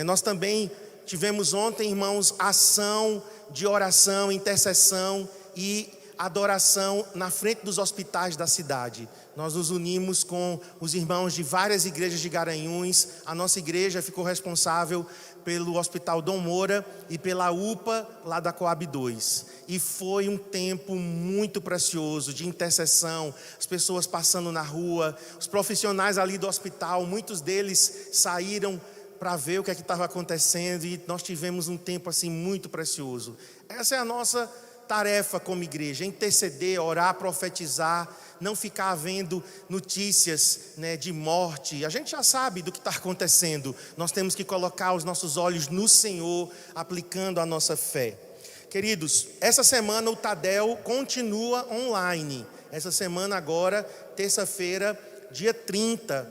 Nós também tivemos ontem, irmãos, ação de oração, intercessão e adoração na frente dos hospitais da cidade. Nós nos unimos com os irmãos de várias igrejas de Garanhuns. A nossa igreja ficou responsável pelo Hospital Dom Moura e pela UPA lá da Coab 2. E foi um tempo muito precioso de intercessão, as pessoas passando na rua, os profissionais ali do hospital, muitos deles saíram para ver o que é que estava acontecendo e nós tivemos um tempo assim muito precioso. Essa é a nossa tarefa como igreja, interceder, orar, profetizar, não ficar vendo notícias, né, de morte. A gente já sabe do que está acontecendo. Nós temos que colocar os nossos olhos no Senhor, aplicando a nossa fé. Queridos, essa semana o Tadel continua online. Essa semana agora, terça-feira, dia 30,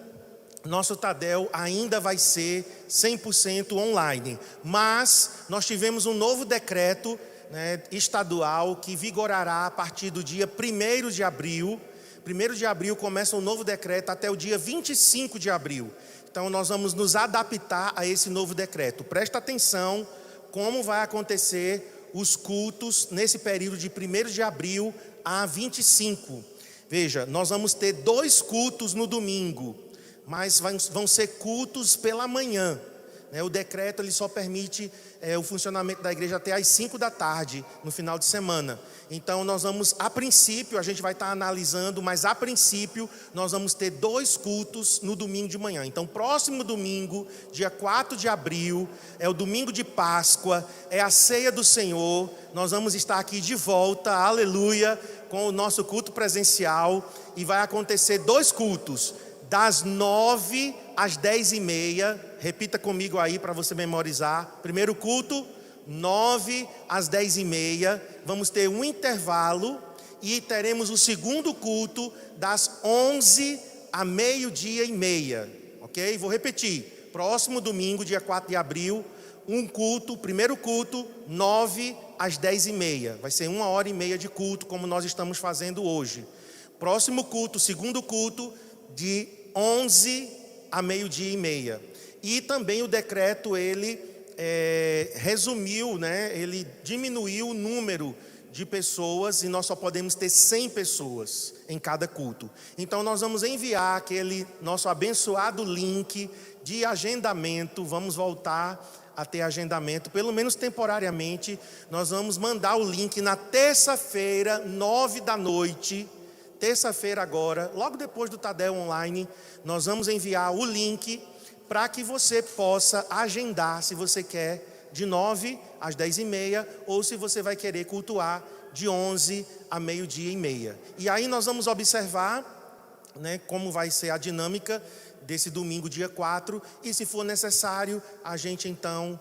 nosso Tadel ainda vai ser 100% online. Mas nós tivemos um novo decreto, né, estadual que vigorará a partir do dia 1º de abril. 1º de abril começa um novo decreto até o dia 25 de abril. Então nós vamos nos adaptar a esse novo decreto. Presta atenção como vai acontecer os cultos nesse período de 1º de abril a 25. Veja, nós vamos ter 2 cultos no domingo, mas vão ser cultos pela manhã. O decreto ele só permite o funcionamento da igreja até às 5 da tarde, no final de semana. Então nós vamos, a princípio, a gente vai estar analisando, mas a princípio nós vamos ter 2 cultos no domingo de manhã. Então próximo domingo, dia 4 de abril, é o domingo de Páscoa, é a ceia do Senhor. Nós vamos estar aqui de volta, aleluia, com o nosso culto presencial. E vai acontecer 2 cultos, das 9 às 10h30, repita comigo aí para você memorizar. Primeiro culto, 9 às 10h30, vamos ter um intervalo e teremos o segundo culto das 11 a 12h30, ok? Vou repetir, próximo domingo, dia 4 de abril, um culto, primeiro culto, 9 às 10h30. Vai ser 1h30 de culto, como nós estamos fazendo hoje. Próximo culto, segundo culto, de 11 a 12h30. E também o decreto, ele resumiu, né? Ele diminuiu o número de pessoas, e nós só podemos ter 100 pessoas em cada culto. Então nós vamos enviar aquele nosso abençoado link de agendamento. Vamos voltar a ter agendamento, pelo menos temporariamente. Nós vamos mandar o link na terça-feira, 9h, terça-feira agora, logo depois do Tadel Online. Nós vamos enviar o link para que você possa agendar, se você quer, de 9 às 10h30, ou se você vai querer cultuar de 11 a 12h30. E aí nós vamos observar, né, como vai ser a dinâmica desse domingo, dia 4, e se for necessário, a gente então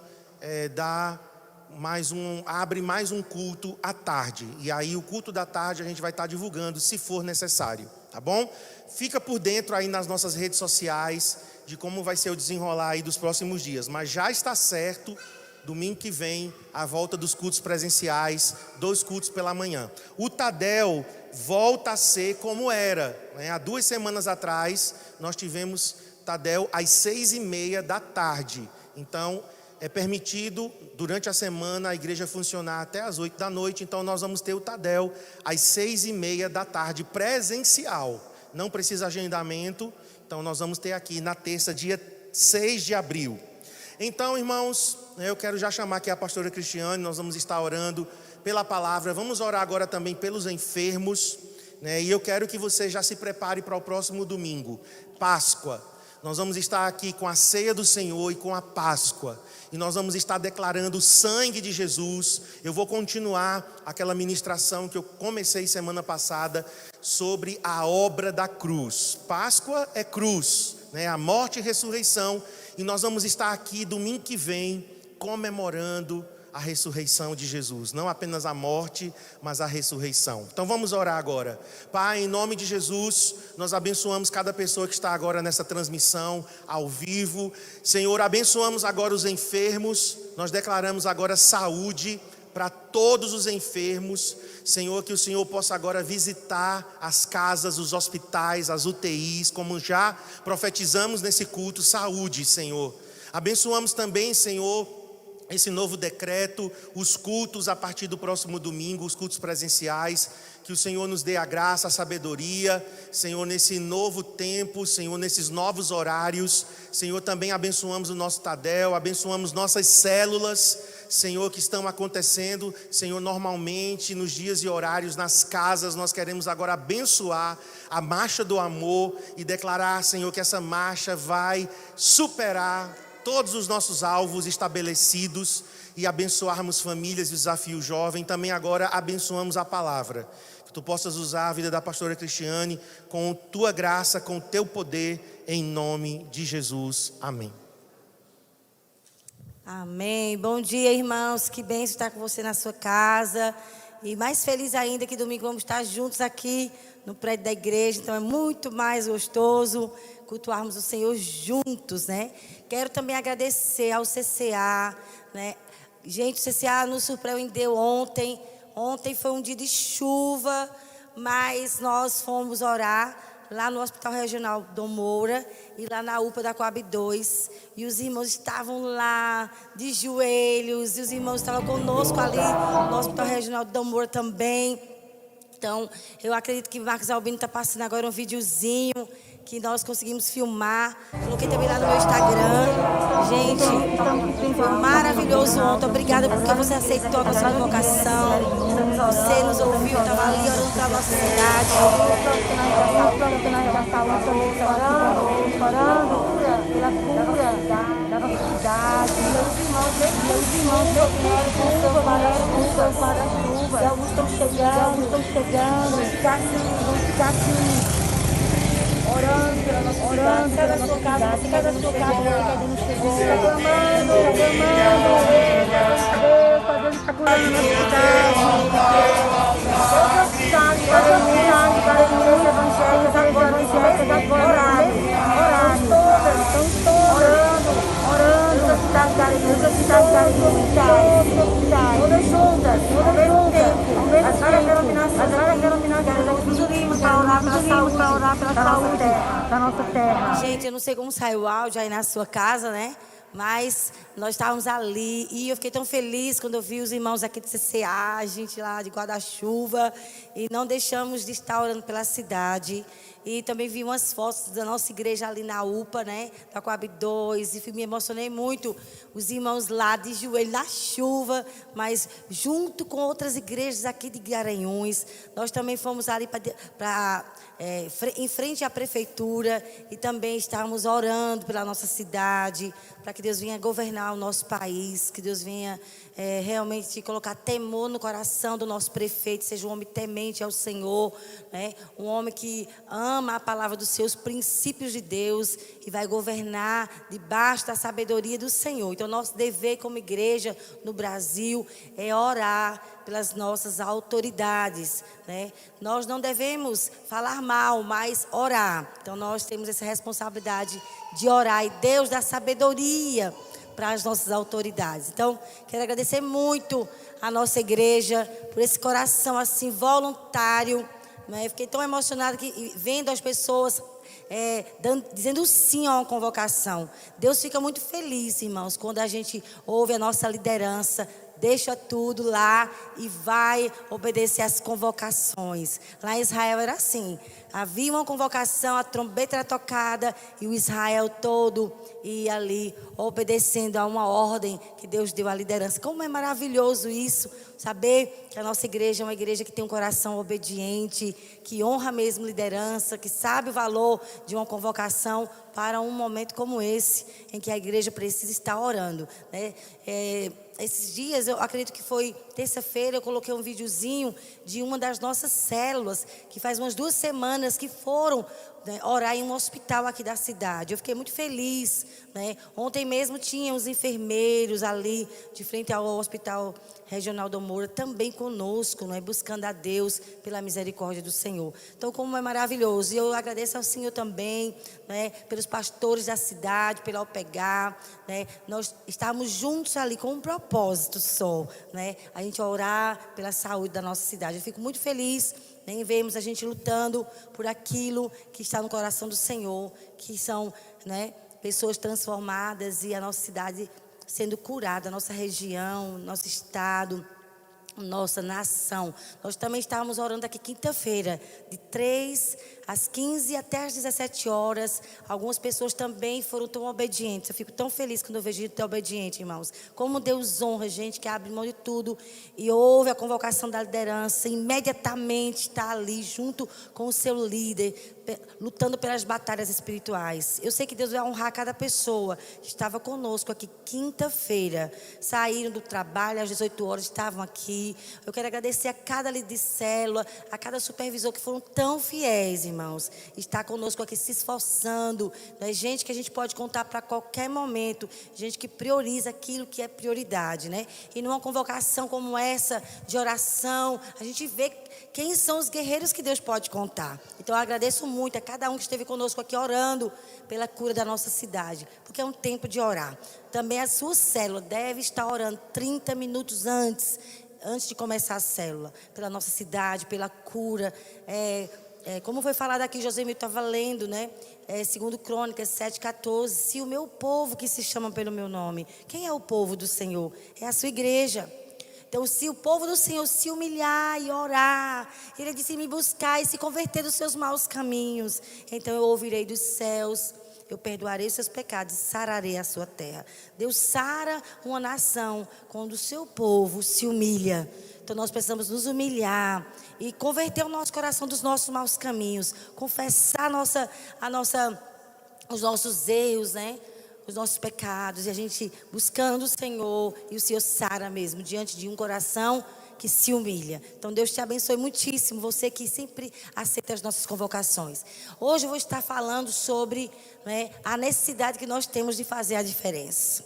abre mais um culto à tarde. E aí o culto da tarde a gente vai estar divulgando, se for necessário, tá bom? Fica por dentro aí nas nossas redes sociais de como vai ser o desenrolar aí dos próximos dias. Mas já está certo, domingo que vem, a volta dos cultos presenciais, 2 cultos pela manhã. O Tadel volta a ser como era, né? Há 2 semanas atrás, nós tivemos Tadel às 6h30. Então, é permitido, durante a semana, a igreja funcionar até às 8h. Então, nós vamos ter o Tadel às 6h30, presencial. Não precisa agendamento. Então, nós vamos ter aqui na terça, dia 6 de abril. Então, irmãos, eu quero já chamar aqui a pastora Cristiane. Nós vamos estar orando pela palavra. Vamos orar agora também pelos enfermos, né? E eu quero que você já se prepare para o próximo domingo, Páscoa. Nós vamos estar aqui com a ceia do Senhor e com a Páscoa. E nós vamos estar declarando o sangue de Jesus. Eu vou continuar aquela ministração que eu comecei semana passada sobre a obra da cruz. Páscoa é cruz, né? A morte e ressurreição. E nós vamos estar aqui domingo que vem comemorando a ressurreição de Jesus. Não apenas a morte, mas a ressurreição. Então vamos orar agora. Pai, em nome de Jesus, nós abençoamos cada pessoa que está agora nessa transmissão ao vivo. Senhor, abençoamos agora os enfermos. Nós declaramos agora saúde para todos os enfermos. Senhor, que o Senhor possa agora visitar as casas, os hospitais, as UTIs, como já profetizamos nesse culto, saúde, Senhor. Abençoamos também, Senhor, esse novo decreto, os cultos a partir do próximo domingo, os cultos presenciais. Que o Senhor nos dê a graça, a sabedoria, Senhor, nesse novo tempo, Senhor, nesses novos horários. Senhor, também abençoamos o nosso Tadel, abençoamos nossas células, Senhor, que estão acontecendo, Senhor, normalmente nos dias e horários, nas casas. Nós queremos agora abençoar a marcha do amor e declarar, Senhor, que essa marcha vai superar todos os nossos alvos estabelecidos e abençoarmos famílias, desafio jovem. Também agora abençoamos a palavra. Que tu possas usar a vida da pastora Cristiane com tua graça, com teu poder, em nome de Jesus. Amém. Amém. Bom dia, irmãos. Que bênção estar com você na sua casa. E mais feliz ainda que domingo vamos estar juntos aqui no prédio da igreja. Então é muito mais gostoso cultuarmos o Senhor juntos, né? Quero também agradecer ao CCA, né? Gente, o CCA nos surpreendeu ontem. Ontem foi um dia de chuva, mas nós fomos orar lá no Hospital Regional Dom Moura e lá na UPA da Coab 2. E os irmãos estavam lá de joelhos, e os irmãos estavam conosco ali no Hospital Regional Dom Moura também. Então, eu acredito que Marcos Albino está passando agora um videozinho que nós conseguimos filmar. Coloquei também lá no meu Instagram. Gente, foi maravilhoso ontem. Obrigada porque você aceitou a nossa convocação. Você nos ouviu, estava ali orando para a nossa cidade. Orando pela cura da nossa cidade. Meus irmãos para a chuva. E alguns estão chegando. Vão ficar aqui. Orando pela nossa cidade, cada sua casa, que ainda não chegou, clamando, Deus está curando a cidade, todas as cidades, para as igrejas evangélicas agora, estão orando, todas as cidades da igreja, todas juntas, orar pela saúde da nossa terra. Gente, eu não sei como saiu o áudio aí na sua casa, né? Mas nós estávamos ali e eu fiquei tão feliz quando eu vi os irmãos aqui de CCA, a gente lá de guarda-chuva, e não deixamos de estar orando pela cidade. E também vi umas fotos da nossa igreja ali na UPA, né? Da Coab 2, e me emocionei muito. Os irmãos lá de joelho na chuva, mas junto com outras igrejas aqui de Garanhuns. Nós também fomos ali em frente à prefeitura e também estávamos orando pela nossa cidade, para que Deus venha governar o nosso país, que Deus venha realmente colocar temor no coração do nosso prefeito, seja um homem temente ao Senhor, né? Um homem que ama a palavra dos seus princípios de Deus e vai governar debaixo da sabedoria do Senhor. Então, nosso dever como igreja no Brasil é orar pelas nossas autoridades, né? Nós não devemos falar mal, mas orar. Então, nós temos essa responsabilidade de orar e Deus dá sabedoria para as nossas autoridades. Então, quero agradecer muito a nossa igreja por esse coração assim voluntário, né? Eu fiquei tão emocionada que vendo as pessoas dizendo sim a uma convocação. Deus fica muito feliz, irmãos, quando a gente ouve a nossa liderança, deixa tudo lá e vai obedecer às convocações. Lá em Israel era assim. Havia uma convocação, a trombeta era tocada e o Israel todo ia ali obedecendo a uma ordem que Deus deu à liderança. Como é maravilhoso isso, saber que a nossa igreja é uma igreja que tem um coração obediente, que honra mesmo liderança, que sabe o valor de uma convocação para um momento como esse, em que a igreja precisa estar orando, né? Esses dias, eu acredito que foi terça-feira, eu coloquei um videozinho de uma das nossas células, que faz umas 2 semanas que foram, né, orar em um hospital aqui da cidade. Eu fiquei muito feliz, né? Ontem mesmo tinha os enfermeiros ali, de frente ao Hospital Regional do Moura, também conosco, né, buscando a Deus pela misericórdia do Senhor. Então, como é maravilhoso. E eu agradeço ao Senhor também, né, pelos pastores da cidade, pela OPEGAR, né? Nós estamos juntos ali com um propósito só, né? A gente orar pela saúde da nossa cidade. Eu fico muito feliz, né, em vermos a gente lutando por aquilo que está no coração do Senhor, que são, né, pessoas transformadas e a nossa cidade sendo curada, a nossa região, nosso estado, nossa nação. Nós também estávamos orando aqui quinta-feira, de 3 às 15 até às 17 horas. Algumas pessoas também foram tão obedientes. Eu fico tão feliz quando eu vejo gente tão obediente, irmãos. Como Deus honra gente que abre mão de tudo e ouve a convocação da liderança, imediatamente está ali junto com o seu líder, lutando pelas batalhas espirituais. Eu sei que Deus vai honrar cada pessoa que estava conosco aqui quinta-feira. Saíram do trabalho às 18 horas, estavam aqui. Eu quero agradecer a cada líder de célula, a cada supervisor que foram tão fiéis, irmãos. Está conosco aqui se esforçando. É gente que a gente pode contar para qualquer momento. Gente que prioriza aquilo que é prioridade, né? E numa convocação como essa, de oração, a gente vê quem são os guerreiros que Deus pode contar. Então eu agradeço muito a cada um que esteve conosco aqui orando pela cura da nossa cidade, porque é um tempo de orar. Também a sua célula deve estar orando 30 minutos antes de começar a célula, pela nossa cidade, pela cura. Como foi falado aqui, José Milton estava lendo, né? Segundo Crônicas 7:14, se o meu povo que se chama pelo meu nome, quem é o povo do Senhor? É a sua igreja. Então, se o povo do Senhor se humilhar e orar, Ele disse, me buscar e se converter dos seus maus caminhos, então eu ouvirei dos céus, eu perdoarei os seus pecados e sararei a sua terra. Deus sara uma nação quando o seu povo se humilha. Então, nós precisamos nos humilhar e converter o nosso coração dos nossos maus caminhos, confessar os nossos erros, né? Os nossos pecados, e a gente buscando o Senhor, e o Senhor sara mesmo, diante de um coração que se humilha. Então Deus te abençoe muitíssimo, você que sempre aceita as nossas convocações. Hoje eu vou estar falando sobre, né, a necessidade que nós temos de fazer a diferença.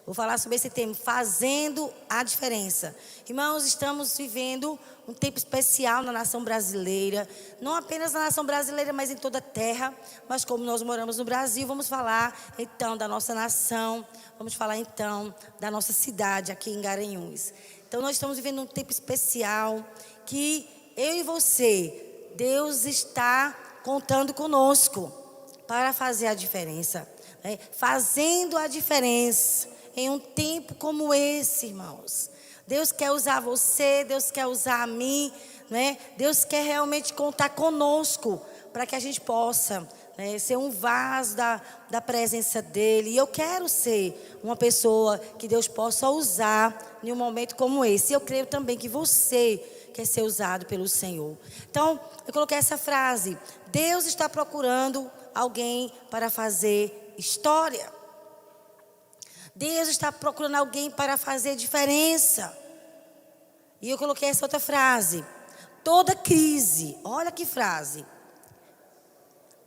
Vou falar sobre esse tema, fazendo a diferença. Irmãos, estamos vivendo um tempo especial na nação brasileira. Não apenas na nação brasileira, mas em toda a terra. Mas como nós moramos no Brasil, vamos falar então da nossa nação. Vamos falar então da nossa cidade aqui em Garanhuns. Então nós estamos vivendo um tempo especial que eu e você Deus está contando conosco para fazer a diferença, né? Fazendo a diferença em um tempo como esse, irmãos. Deus quer usar você, Deus quer usar a mim, né? Deus quer realmente contar conosco para que a gente possa, né, ser um vaso da presença dEle. E eu quero ser uma pessoa que Deus possa usar em um momento como esse. E eu creio também que você quer ser usado pelo Senhor. Então, eu coloquei essa frase: Deus está procurando alguém para fazer história. Deus está procurando alguém para fazer diferença. E eu coloquei essa outra frase: toda crise, olha que frase.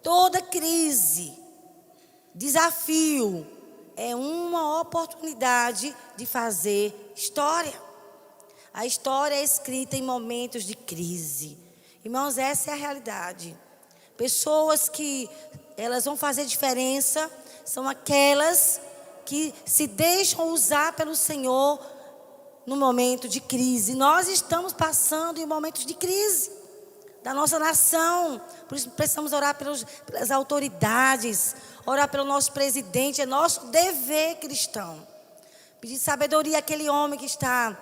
Toda crise, desafio, é uma oportunidade de fazer história. A história é escrita em momentos de crise. Irmãos, essa é a realidade. Pessoas que elas vão fazer diferença são aquelas que se deixam usar pelo Senhor no momento de crise. Nós estamos passando em momentos de crise da nossa nação. Por isso precisamos orar pelas autoridades, orar pelo nosso presidente. É nosso dever cristão pedir sabedoria àquele homem que está,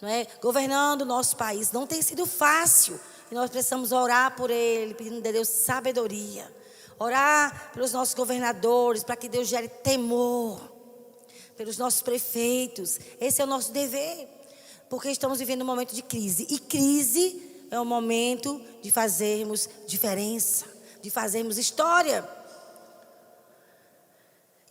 não é, governando o nosso país. Não tem sido fácil, e nós precisamos orar por ele, pedindo a Deus sabedoria. Orar pelos nossos governadores, para que Deus gere temor, pelos nossos prefeitos. Esse é o nosso dever, porque estamos vivendo um momento de crise. E crise é o momento de fazermos diferença, de fazermos história.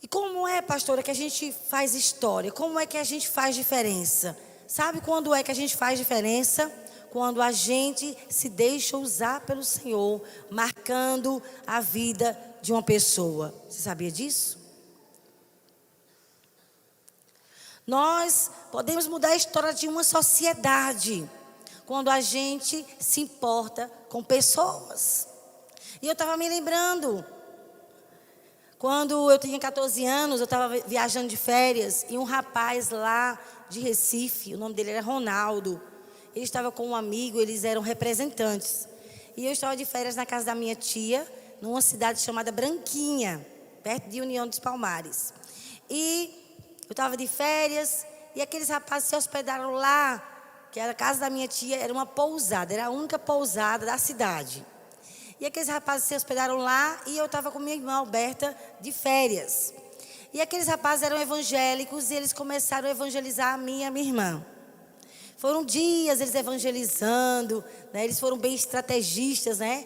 E como é, pastora, que a gente faz história? Como é que a gente faz diferença? Sabe quando é que a gente faz diferença? Quando a gente se deixa usar pelo Senhor, marcando a vida de uma pessoa. Você sabia disso? Nós podemos mudar a história de uma sociedade quando a gente se importa com pessoas. E eu estava me lembrando, quando eu tinha 14 anos, eu estava viajando de férias, e um rapaz lá de Recife, o nome dele era Ronaldo, ele estava com um amigo, eles eram representantes. E eu estava de férias na casa da minha tia, numa cidade chamada Branquinha, perto de União dos Palmares. E eu estava de férias, e aqueles rapazes se hospedaram lá, que era a casa da minha tia, era uma pousada, era a única pousada da cidade. E aqueles rapazes se hospedaram lá, e eu estava com minha irmã Alberta de férias. E aqueles rapazes eram evangélicos, e eles começaram a evangelizar a mim e a minha irmã. Foram dias eles evangelizando, né? Eles foram bem estrategistas, né?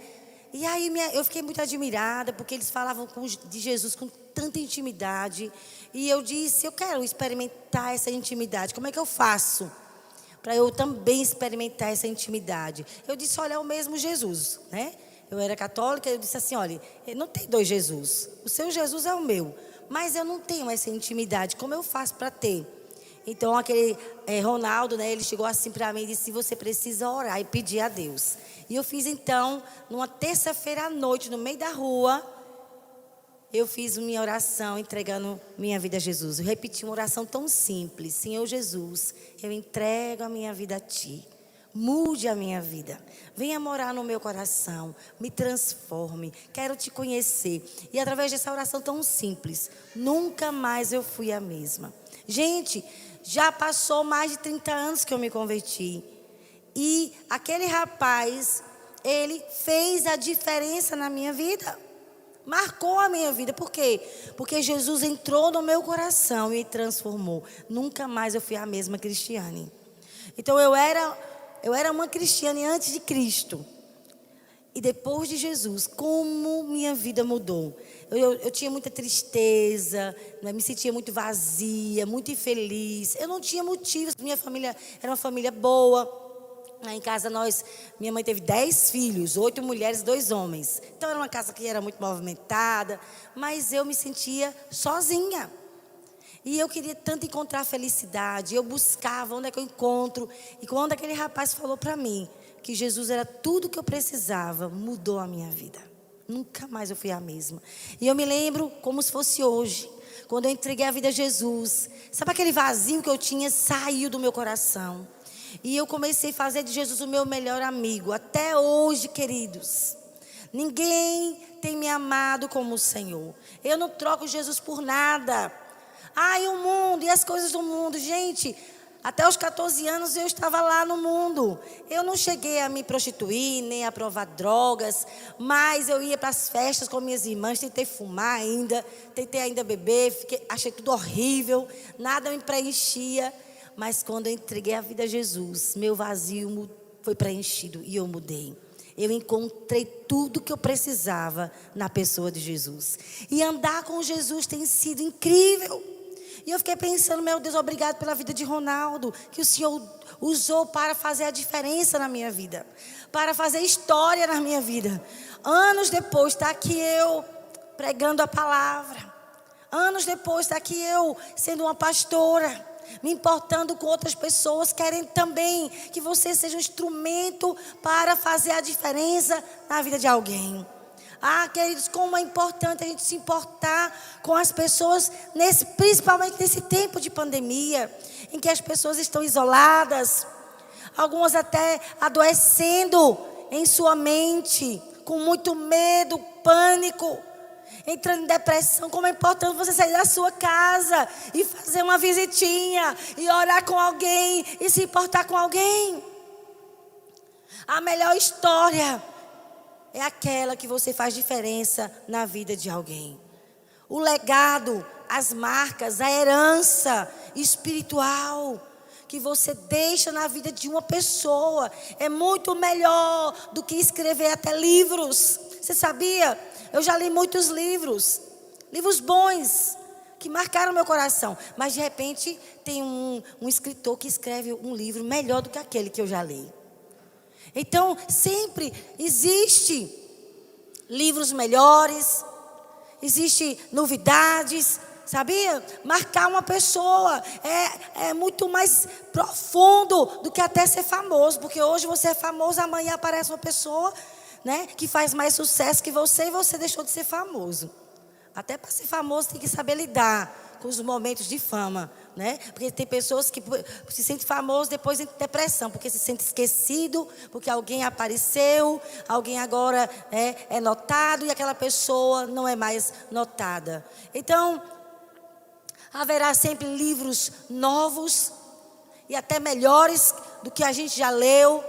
E aí eu fiquei muito admirada, porque eles falavam de Jesus com tanta intimidade. E eu disse, eu quero experimentar essa intimidade. Como é que eu faço para eu também experimentar essa intimidade? Eu disse, olha, é o mesmo Jesus, né? Eu era católica, eu disse assim, olha, não tem dois Jesus. O seu Jesus é o meu, mas eu não tenho essa intimidade. Como eu faço para ter? Então, aquele Ronaldo, né, ele chegou assim para mim e disse, você precisa orar e pedir a Deus. E eu fiz então, numa terça-feira à noite, no meio da rua, eu fiz minha oração entregando minha vida a Jesus. Eu repeti uma oração tão simples, Senhor Jesus, eu entrego a minha vida a Ti. Mude a minha vida, venha morar no meu coração, me transforme, quero Te conhecer. E através dessa oração tão simples, nunca mais eu fui a mesma. Gente, já passou mais de 30 anos que eu me converti. E aquele rapaz, ele fez a diferença na minha vida. Marcou a minha vida. Por quê? Porque Jesus entrou no meu coração e me transformou. Nunca mais eu fui a mesma Cristiane. Então eu era uma Cristiane antes de Cristo. E depois de Jesus, como minha vida mudou. Eu tinha muita tristeza, né? Me sentia muito vazia, muito infeliz. Eu não tinha motivos. Minha família era uma família boa. Em casa minha mãe teve 10 filhos, 8 mulheres, 2 homens. Então era uma casa que era muito movimentada. Mas eu me sentia sozinha. E eu queria tanto encontrar felicidade. Eu buscava onde é que eu encontro. E quando aquele rapaz falou para mim que Jesus era tudo que eu precisava, mudou a minha vida. Nunca mais eu fui a mesma. E eu me lembro como se fosse hoje, quando eu entreguei a vida a Jesus. Sabe aquele vazio que eu tinha? Saiu do meu coração. E eu comecei a fazer de Jesus o meu melhor amigo. Até hoje, queridos. Ninguém tem me amado como o Senhor. Eu não troco Jesus por nada. E o mundo, e as coisas do mundo. Gente, até os 14 anos eu estava lá no mundo. Eu não cheguei a me prostituir, nem a provar drogas. Mas eu ia para as festas com minhas irmãs. Tentei fumar ainda. Tentei ainda beber. Achei tudo horrível. Nada me preenchia. Mas quando eu entreguei a vida a Jesus, meu vazio foi preenchido e eu mudei. Eu encontrei tudo que eu precisava na pessoa de Jesus. E andar com Jesus tem sido incrível. E eu fiquei pensando, meu Deus, obrigado pela vida de Ronaldo, que o Senhor usou para fazer a diferença na minha vida, para fazer história na minha vida. Anos depois está aqui eu pregando a palavra. Anos depois está aqui eu sendo uma pastora, me importando com outras pessoas, querendo também que você seja um instrumento para fazer a diferença na vida de alguém. Queridos, como é importante a gente se importar com as pessoas, principalmente nesse tempo de pandemia, em que as pessoas estão isoladas, algumas até adoecendo em sua mente, com muito medo, pânico, entrando em depressão. Como é importante você sair da sua casa e fazer uma visitinha e orar com alguém e se importar com alguém. A melhor história é aquela que você faz diferença na vida de alguém. O legado, as marcas, a herança espiritual que você deixa na vida de uma pessoa é muito melhor do que escrever até livros. Você sabia? Eu já li muitos livros bons, que marcaram meu coração. Mas de repente tem um escritor que escreve um livro melhor do que aquele que eu já li. Então sempre existe livros melhores, existe novidades, sabia? Marcar uma pessoa é muito mais profundo do que até ser famoso. Porque hoje você é famoso, amanhã aparece uma pessoa, né, que faz mais sucesso que você e você deixou de ser famoso. Até para ser famoso tem que saber lidar com os momentos de fama, né? Porque tem pessoas que se sentem famosas, depois entram em depressão, porque se sente esquecido, porque alguém apareceu, alguém agora é notado e aquela pessoa não é mais notada. Então, haverá sempre livros novos e até melhores do que a gente já leu.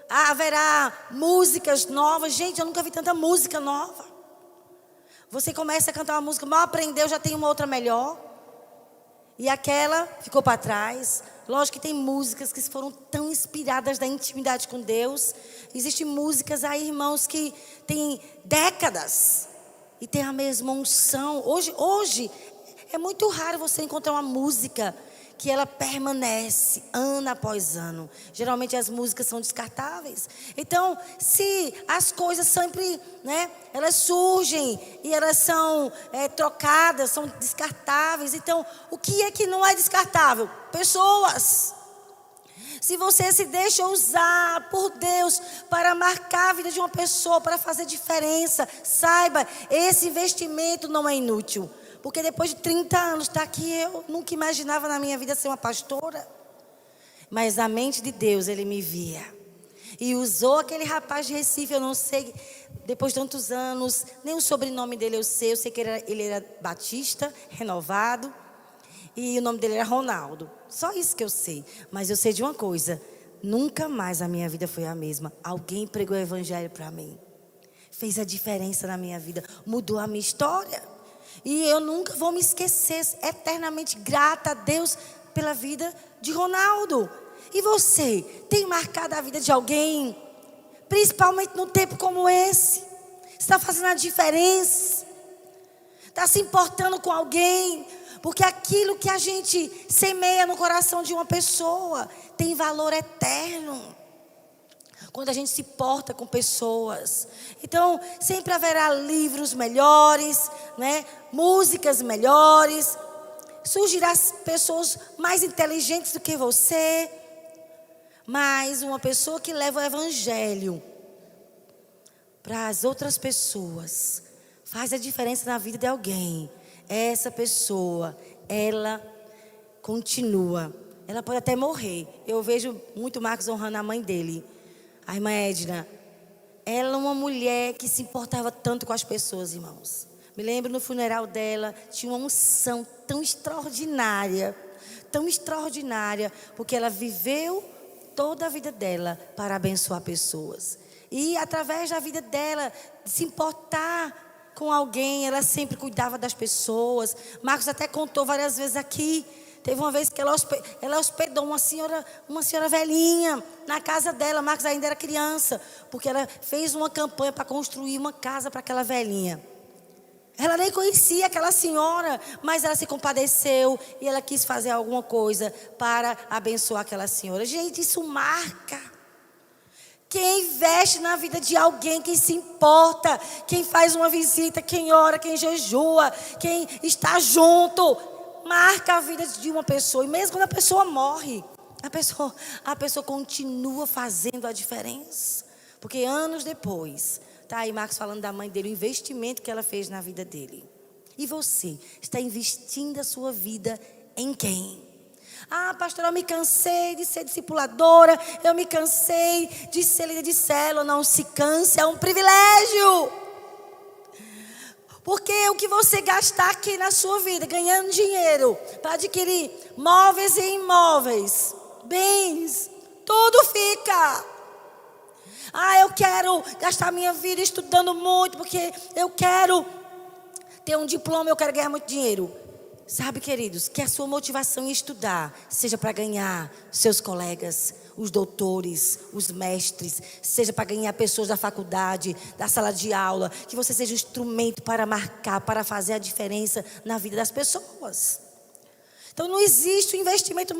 Haverá músicas novas. Gente, eu nunca vi tanta música nova. Você começa a cantar uma música, mal aprendeu, já tem uma outra melhor. E aquela ficou para trás. Lógico que tem músicas que foram tão inspiradas da intimidade com Deus. Existem músicas aí, irmãos, que têm décadas e tem a mesma unção. Hoje é muito raro você encontrar uma música que ela permanece ano após ano. Geralmente as músicas são descartáveis. Então, se as coisas sempre, né, elas surgem e elas são trocadas, são descartáveis. Então, o que é que não é descartável? Pessoas. Se você se deixa usar por Deus para marcar a vida de uma pessoa, para fazer diferença, saiba, esse investimento não é inútil. Porque depois de 30 anos está aqui, eu nunca imaginava na minha vida ser uma pastora. Mas na mente de Deus ele me via. E usou aquele rapaz de Recife, eu não sei, depois de tantos anos, nem o sobrenome dele eu sei que ele era Batista, renovado. E o nome dele era Ronaldo. Só isso que eu sei. Mas eu sei de uma coisa, nunca mais a minha vida foi a mesma. Alguém pregou o evangelho para mim. Fez a diferença na minha vida, mudou a minha história. E eu nunca vou me esquecer, eternamente grata a Deus pela vida de Ronaldo. E você, tem marcado a vida de alguém? Principalmente num tempo como esse. Está fazendo a diferença? Está se importando com alguém? Porque aquilo que a gente semeia no coração de uma pessoa tem valor eterno. Quando a gente se porta com pessoas. Então, sempre haverá livros melhores, né? Músicas melhores. Surgirão pessoas mais inteligentes do que você. Mas uma pessoa que leva o evangelho para as outras pessoas, faz a diferença na vida de alguém. Essa pessoa, ela continua. ela pode até morrer. Eu vejo muito Marcos honrando a mãe dele, a irmã Edna. Ela é uma mulher que se importava tanto com as pessoas, irmãos. Me lembro no funeral dela, tinha uma unção tão extraordinária, porque ela viveu toda a vida dela para abençoar pessoas. E através da vida dela, de se importar com alguém, ela sempre cuidava das pessoas. Marcos até contou várias vezes aqui. Teve uma vez que ela hospedou uma senhora velhinha na casa dela. Marcos ainda era criança, porque ela fez uma campanha para construir uma casa para aquela velhinha. Ela nem conhecia aquela senhora, mas ela se compadeceu e ela quis fazer alguma coisa para abençoar aquela senhora. Gente, isso marca. Quem investe na vida de alguém, quem se importa, quem faz uma visita, quem ora, quem jejua, quem está junto, marca a vida de uma pessoa. E mesmo quando a pessoa morre, a pessoa continua fazendo a diferença. Porque anos depois, está aí Marcos falando da mãe dele, o investimento que ela fez na vida dele. E você, está investindo a sua vida em quem? Ah, pastor, eu me cansei de ser discipuladora, eu me cansei de ser líder de célula. Não se canse, é um privilégio. Porque o que você gastar aqui na sua vida, ganhando dinheiro, para adquirir móveis e imóveis, bens, tudo fica. Ah, eu quero gastar minha vida estudando muito, porque eu quero ter um diploma, eu quero ganhar muito dinheiro. Sabe, queridos, que a sua motivação em estudar seja para ganhar seus colegas, os doutores, os mestres, seja para ganhar pessoas da faculdade, da sala de aula, que você seja um instrumento para marcar, para fazer a diferença na vida das pessoas. Então não existe um investimento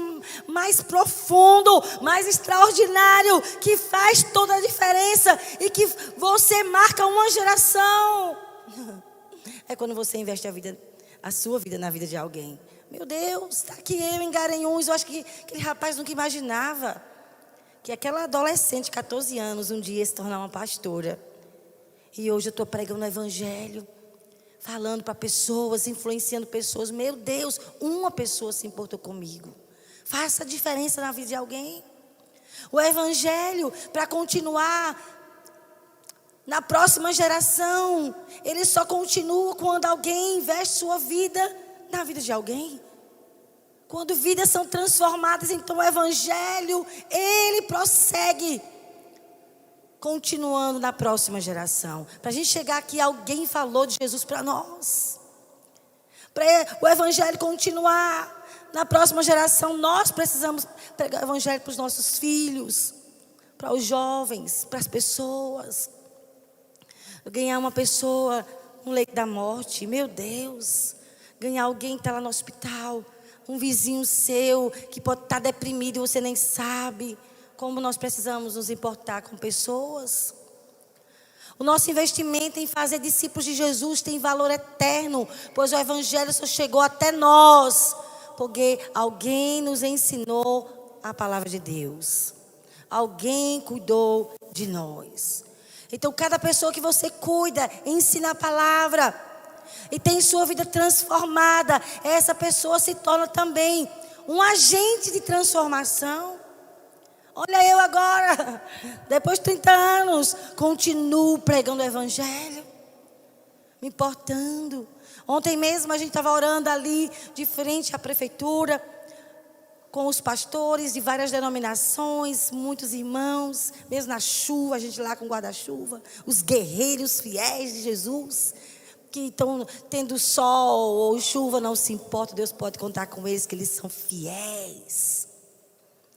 mais profundo, mais extraordinário, que faz toda a diferença e que você marca uma geração. É quando você investe a sua vida na vida de alguém. Meu Deus, está aqui eu em Garanhuns. Eu acho que aquele rapaz nunca imaginava que aquela adolescente de 14 anos um dia ia se tornar uma pastora. E hoje eu estou pregando o evangelho, falando para pessoas, influenciando pessoas. Meu Deus, uma pessoa se importou comigo. Faça a diferença na vida de alguém. O evangelho, para continuar na próxima geração, ele só continua quando alguém investe sua vida na vida de alguém. Quando vidas são transformadas, então o evangelho, ele prossegue, continuando na próxima geração. Para a gente chegar aqui, alguém falou de Jesus para nós. Para o evangelho continuar na próxima geração, nós precisamos pregar o evangelho para os nossos filhos, para os jovens, para as pessoas. Ganhar uma pessoa no leito da morte, meu Deus. Ganhar alguém que está lá no hospital, um vizinho seu que pode estar deprimido e você nem sabe. Como nós precisamos nos importar com pessoas. O nosso investimento em fazer discípulos de Jesus tem valor eterno, pois o evangelho só chegou até nós porque alguém nos ensinou a palavra de Deus. Alguém cuidou de nós. Então, cada pessoa que você cuida, ensina a palavra e tem sua vida transformada, essa pessoa se torna também um agente de transformação. Olha eu agora, depois de 30 anos, continuo pregando o evangelho, me importando. Ontem mesmo a gente estava orando ali, de frente à prefeitura, com os pastores de várias denominações, muitos irmãos, mesmo na chuva, a gente lá com guarda-chuva, os guerreiros fiéis de Jesus, que estão tendo sol ou chuva, não se importa, Deus pode contar com eles, que eles são fiéis.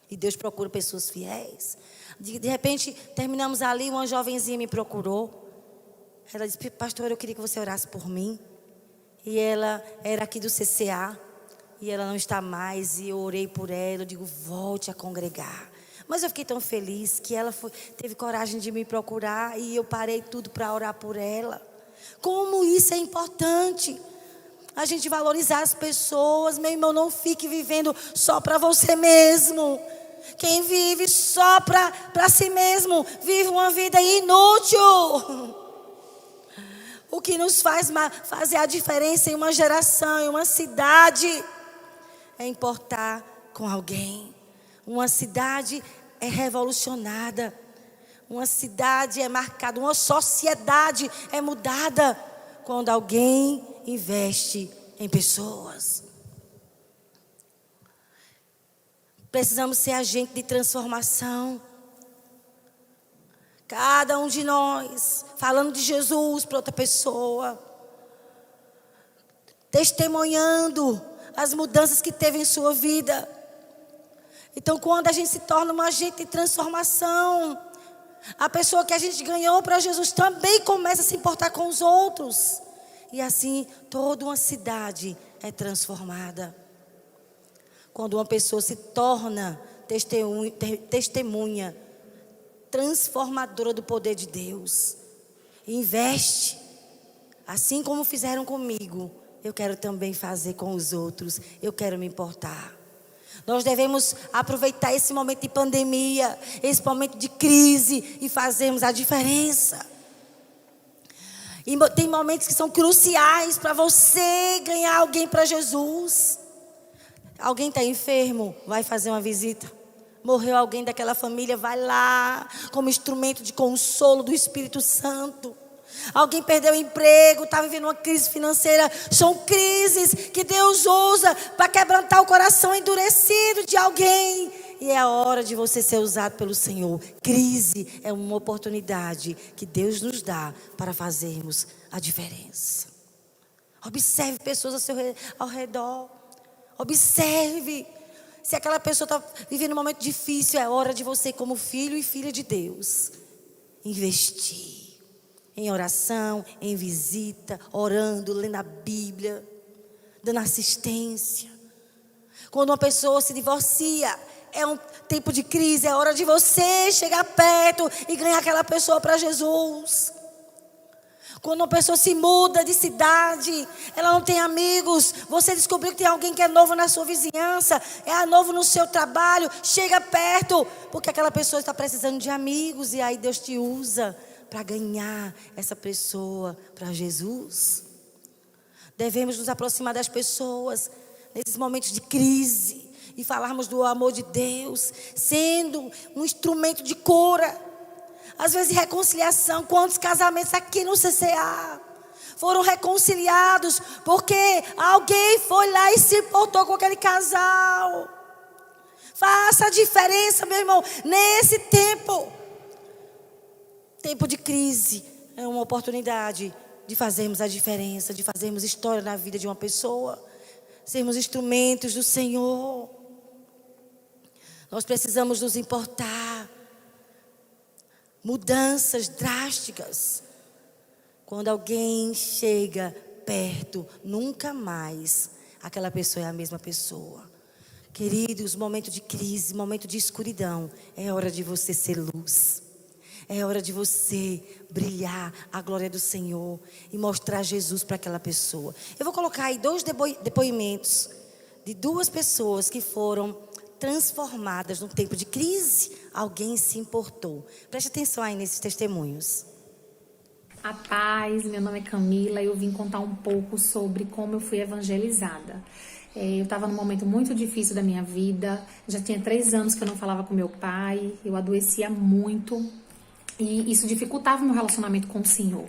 E Deus procura pessoas fiéis. De repente, terminamos ali, uma jovenzinha me procurou. Ela disse, pastor, eu queria que você orasse por mim. E ela era aqui do CCA. E ela não está mais, e eu orei por ela, eu digo, volte a congregar. Mas eu fiquei tão feliz que ela teve coragem de me procurar, e eu parei tudo para orar por ela. Como isso é importante, a gente valorizar as pessoas. Meu irmão, não fique vivendo só para você mesmo. Quem vive só para si mesmo, vive uma vida inútil. O que nos faz fazer a diferença em uma geração, em uma cidade, é importar com alguém. Uma cidade é revolucionada. Uma cidade é marcada, uma sociedade é mudada quando alguém investe em pessoas. Precisamos ser agente de transformação. Cada um de nós falando de Jesus para outra pessoa, testemunhando as mudanças que teve em sua vida. Então, quando a gente se torna um agente de transformação, a pessoa que a gente ganhou para Jesus também começa a se importar com os outros. E assim, toda uma cidade é transformada. Quando uma pessoa se torna testemunha transformadora do poder de Deus, investe, assim como fizeram comigo, eu quero também fazer com os outros, eu quero me importar. Nós devemos aproveitar esse momento de pandemia, esse momento de crise e fazermos a diferença. E tem momentos que são cruciais para você ganhar alguém para Jesus. Alguém está enfermo, vai fazer uma visita. Morreu alguém daquela família, vai lá como instrumento de consolo do Espírito Santo. Alguém perdeu o emprego, está vivendo uma crise financeira. São crises que Deus usa para quebrantar o coração endurecido de alguém. E é a hora de você ser usado pelo Senhor. Crise é uma oportunidade que Deus nos dá para fazermos a diferença. Observe pessoas ao redor. Observe. Se aquela pessoa está vivendo um momento difícil, é hora de você, como filho e filha de Deus, investir em oração, em visita, orando, lendo a Bíblia, dando assistência. Quando uma pessoa se divorcia, é um tempo de crise, é hora de você chegar perto e ganhar aquela pessoa para Jesus. Quando uma pessoa se muda de cidade, ela não tem amigos, você descobriu que tem alguém que é novo na sua vizinhança, é novo no seu trabalho, chega perto, porque aquela pessoa está precisando de amigos, e aí Deus te usa para ganhar essa pessoa para Jesus. Devemos nos aproximar das pessoas nesses momentos de crise e falarmos do amor de Deus, sendo um instrumento de cura. Às vezes reconciliação. Quantos casamentos aqui no CCA foram reconciliados porque alguém foi lá e se importou com aquele casal? Faça a diferença, meu irmão, nesse tempo de crise. É uma oportunidade de fazermos a diferença, de fazermos história na vida de uma pessoa, sermos instrumentos do Senhor. Nós precisamos nos importar. Mudanças drásticas. Quando alguém chega perto, nunca mais aquela pessoa é a mesma pessoa. Queridos, momento de crise, momento de escuridão, é hora de você ser luz. É hora de você brilhar a glória do Senhor e mostrar Jesus para aquela pessoa. Eu vou colocar aí 2 depoimentos de 2 pessoas que foram transformadas no tempo de crise. Alguém se importou. Preste atenção aí nesses testemunhos. A paz, meu nome é Camila. Eu vim contar um pouco sobre como eu fui evangelizada. Eu estava num momento muito difícil da minha vida. Já tinha 3 anos que eu não falava com meu pai. Eu adoecia muito. E isso dificultava o meu relacionamento com o Senhor.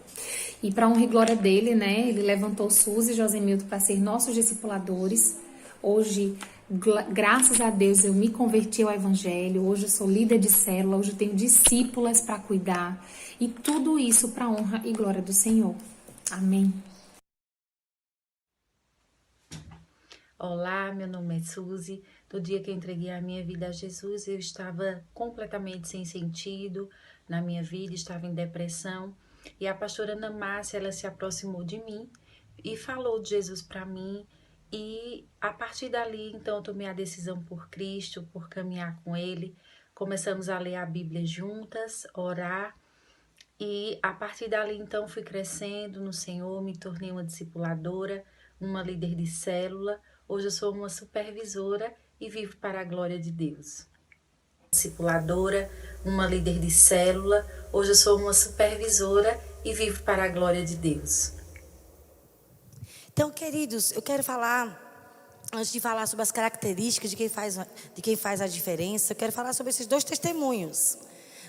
E para honra e glória dele, né? Ele levantou Suzy e Josemilton para ser nossos discipuladores. Hoje, graças a Deus, eu me converti ao Evangelho. Hoje eu sou líder de célula. Hoje eu tenho discípulas para cuidar. E tudo isso para honra e glória do Senhor. Amém. Olá, meu nome é Suzy. No dia que eu entreguei a minha vida a Jesus, eu estava completamente sem sentido na minha vida, estava em depressão. E a pastora Ana Márcia, ela se aproximou de mim e falou de Jesus para mim. E a partir dali, então, eu tomei a decisão por Cristo, por caminhar com Ele. Começamos a ler a Bíblia juntas, orar. E a partir dali, então, fui crescendo no Senhor, me tornei uma discipuladora, uma líder de célula. Hoje eu sou uma supervisora e vivo para a glória de Deus. Discipuladora, uma líder de célula. Hoje eu sou uma supervisora e vivo para a glória de Deus. Então, queridos, eu quero falar antes de falar sobre as características de quem faz a diferença, eu quero falar sobre esses 2 testemunhos.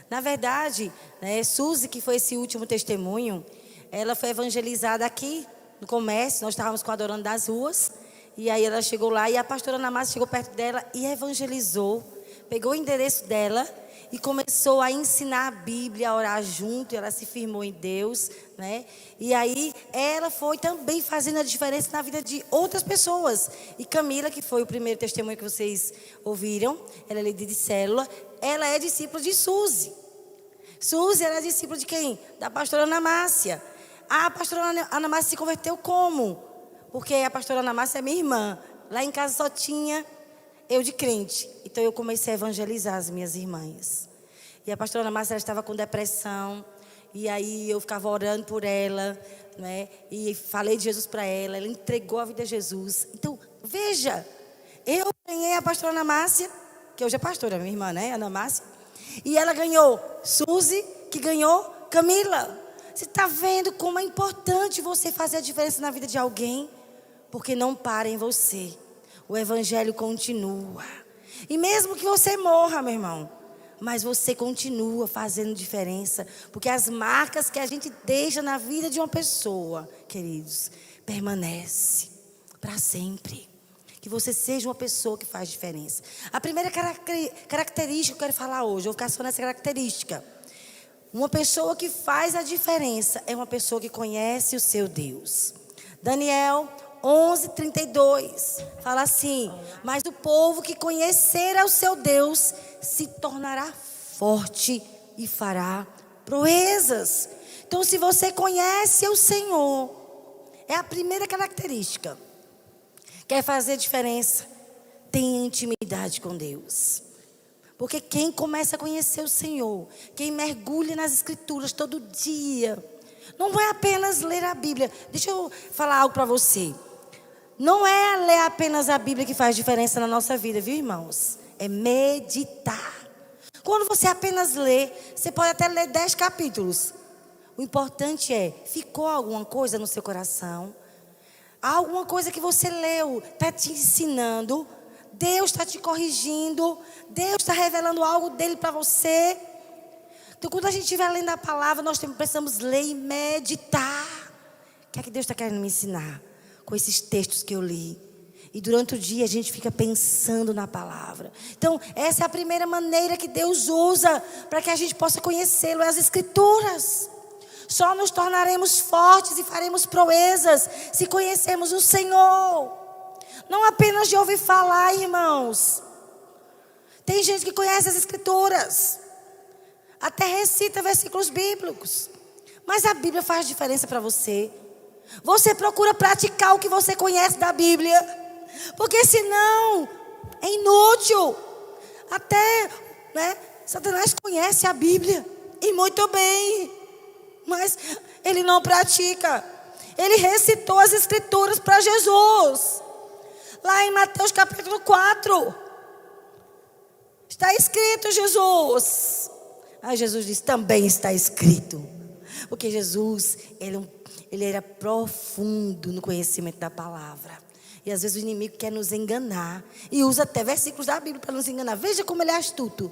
Na verdade, né, Suzy, que foi esse último testemunho, ela foi evangelizada aqui no comércio. Nós estávamos com a Adorando das Ruas. E aí ela chegou lá e a pastora Ana Márcia chegou perto dela e evangelizou. Pegou o endereço dela e começou a ensinar a Bíblia, a orar junto. E ela se firmou em Deus, né? E aí ela foi também fazendo a diferença na vida de outras pessoas. E Camila, que foi o primeiro testemunho que vocês ouviram, ela é líder de célula, ela é discípula de Suzy. Suzy era discípula de quem? Da pastora Ana Márcia. A pastora Ana Márcia se converteu como? Porque a pastora Ana Márcia é minha irmã. Lá em casa só tinha eu de crente. Então eu comecei a evangelizar as minhas irmãs. E a pastora Ana Márcia, ela estava com depressão. E aí eu ficava orando por ela, né? E falei de Jesus para ela. Ela entregou a vida a Jesus. Então, veja, eu ganhei a pastora Ana Márcia, que hoje é pastora, minha irmã, né? Ana Márcia. E ela ganhou Suzy, que ganhou Camila. Você está vendo como é importante você fazer a diferença na vida de alguém? Porque não para em você. O evangelho continua. E mesmo que você morra, meu irmão, mas você continua fazendo diferença. Porque as marcas que a gente deixa na vida de uma pessoa, queridos, permanece para sempre. Que você seja uma pessoa que faz diferença. A primeira característica que eu quero falar hoje, eu vou ficar só nessa característica. Uma pessoa que faz a diferença é uma pessoa que conhece o seu Deus. Daniel 11:32 fala assim: mas o povo que conhecer o seu Deus se tornará forte e fará proezas. Então, se você conhece o Senhor, é a primeira característica. Quer fazer diferença? Tenha intimidade com Deus. Porque quem começa a conhecer o Senhor, quem mergulha nas Escrituras todo dia, não é apenas ler a Bíblia. Deixa eu falar algo para você. Não é ler apenas a Bíblia que faz diferença na nossa vida, viu, irmãos? É meditar. Quando você apenas lê, você pode até ler 10 capítulos. O importante é, ficou alguma coisa no seu coração? Alguma coisa que você leu está te ensinando? Deus está te corrigindo? Deus está revelando algo dele para você? Então, quando a gente estiver lendo a palavra, nós precisamos ler e meditar. O que é que Deus está querendo me ensinar com esses textos que eu li? E durante o dia a gente fica pensando na palavra. Então, essa é a primeira maneira que Deus usa para que a gente possa conhecê-lo, é as Escrituras. Só nos tornaremos fortes e faremos proezas se conhecermos o Senhor. Não apenas de ouvir falar, irmãos. Tem gente que conhece as Escrituras, até recita versículos bíblicos, mas a Bíblia faz diferença para você. Você procura praticar o que você conhece da Bíblia, porque senão é inútil. Até, né, Satanás conhece a Bíblia e muito bem, mas ele não pratica. Ele recitou as Escrituras para Jesus. Lá em Mateus capítulo 4. Está escrito, Jesus. Aí Jesus diz, também está escrito. Porque Jesus, ele era profundo no conhecimento da palavra. E às vezes o inimigo quer nos enganar. E usa até versículos da Bíblia para nos enganar. Veja como ele é astuto.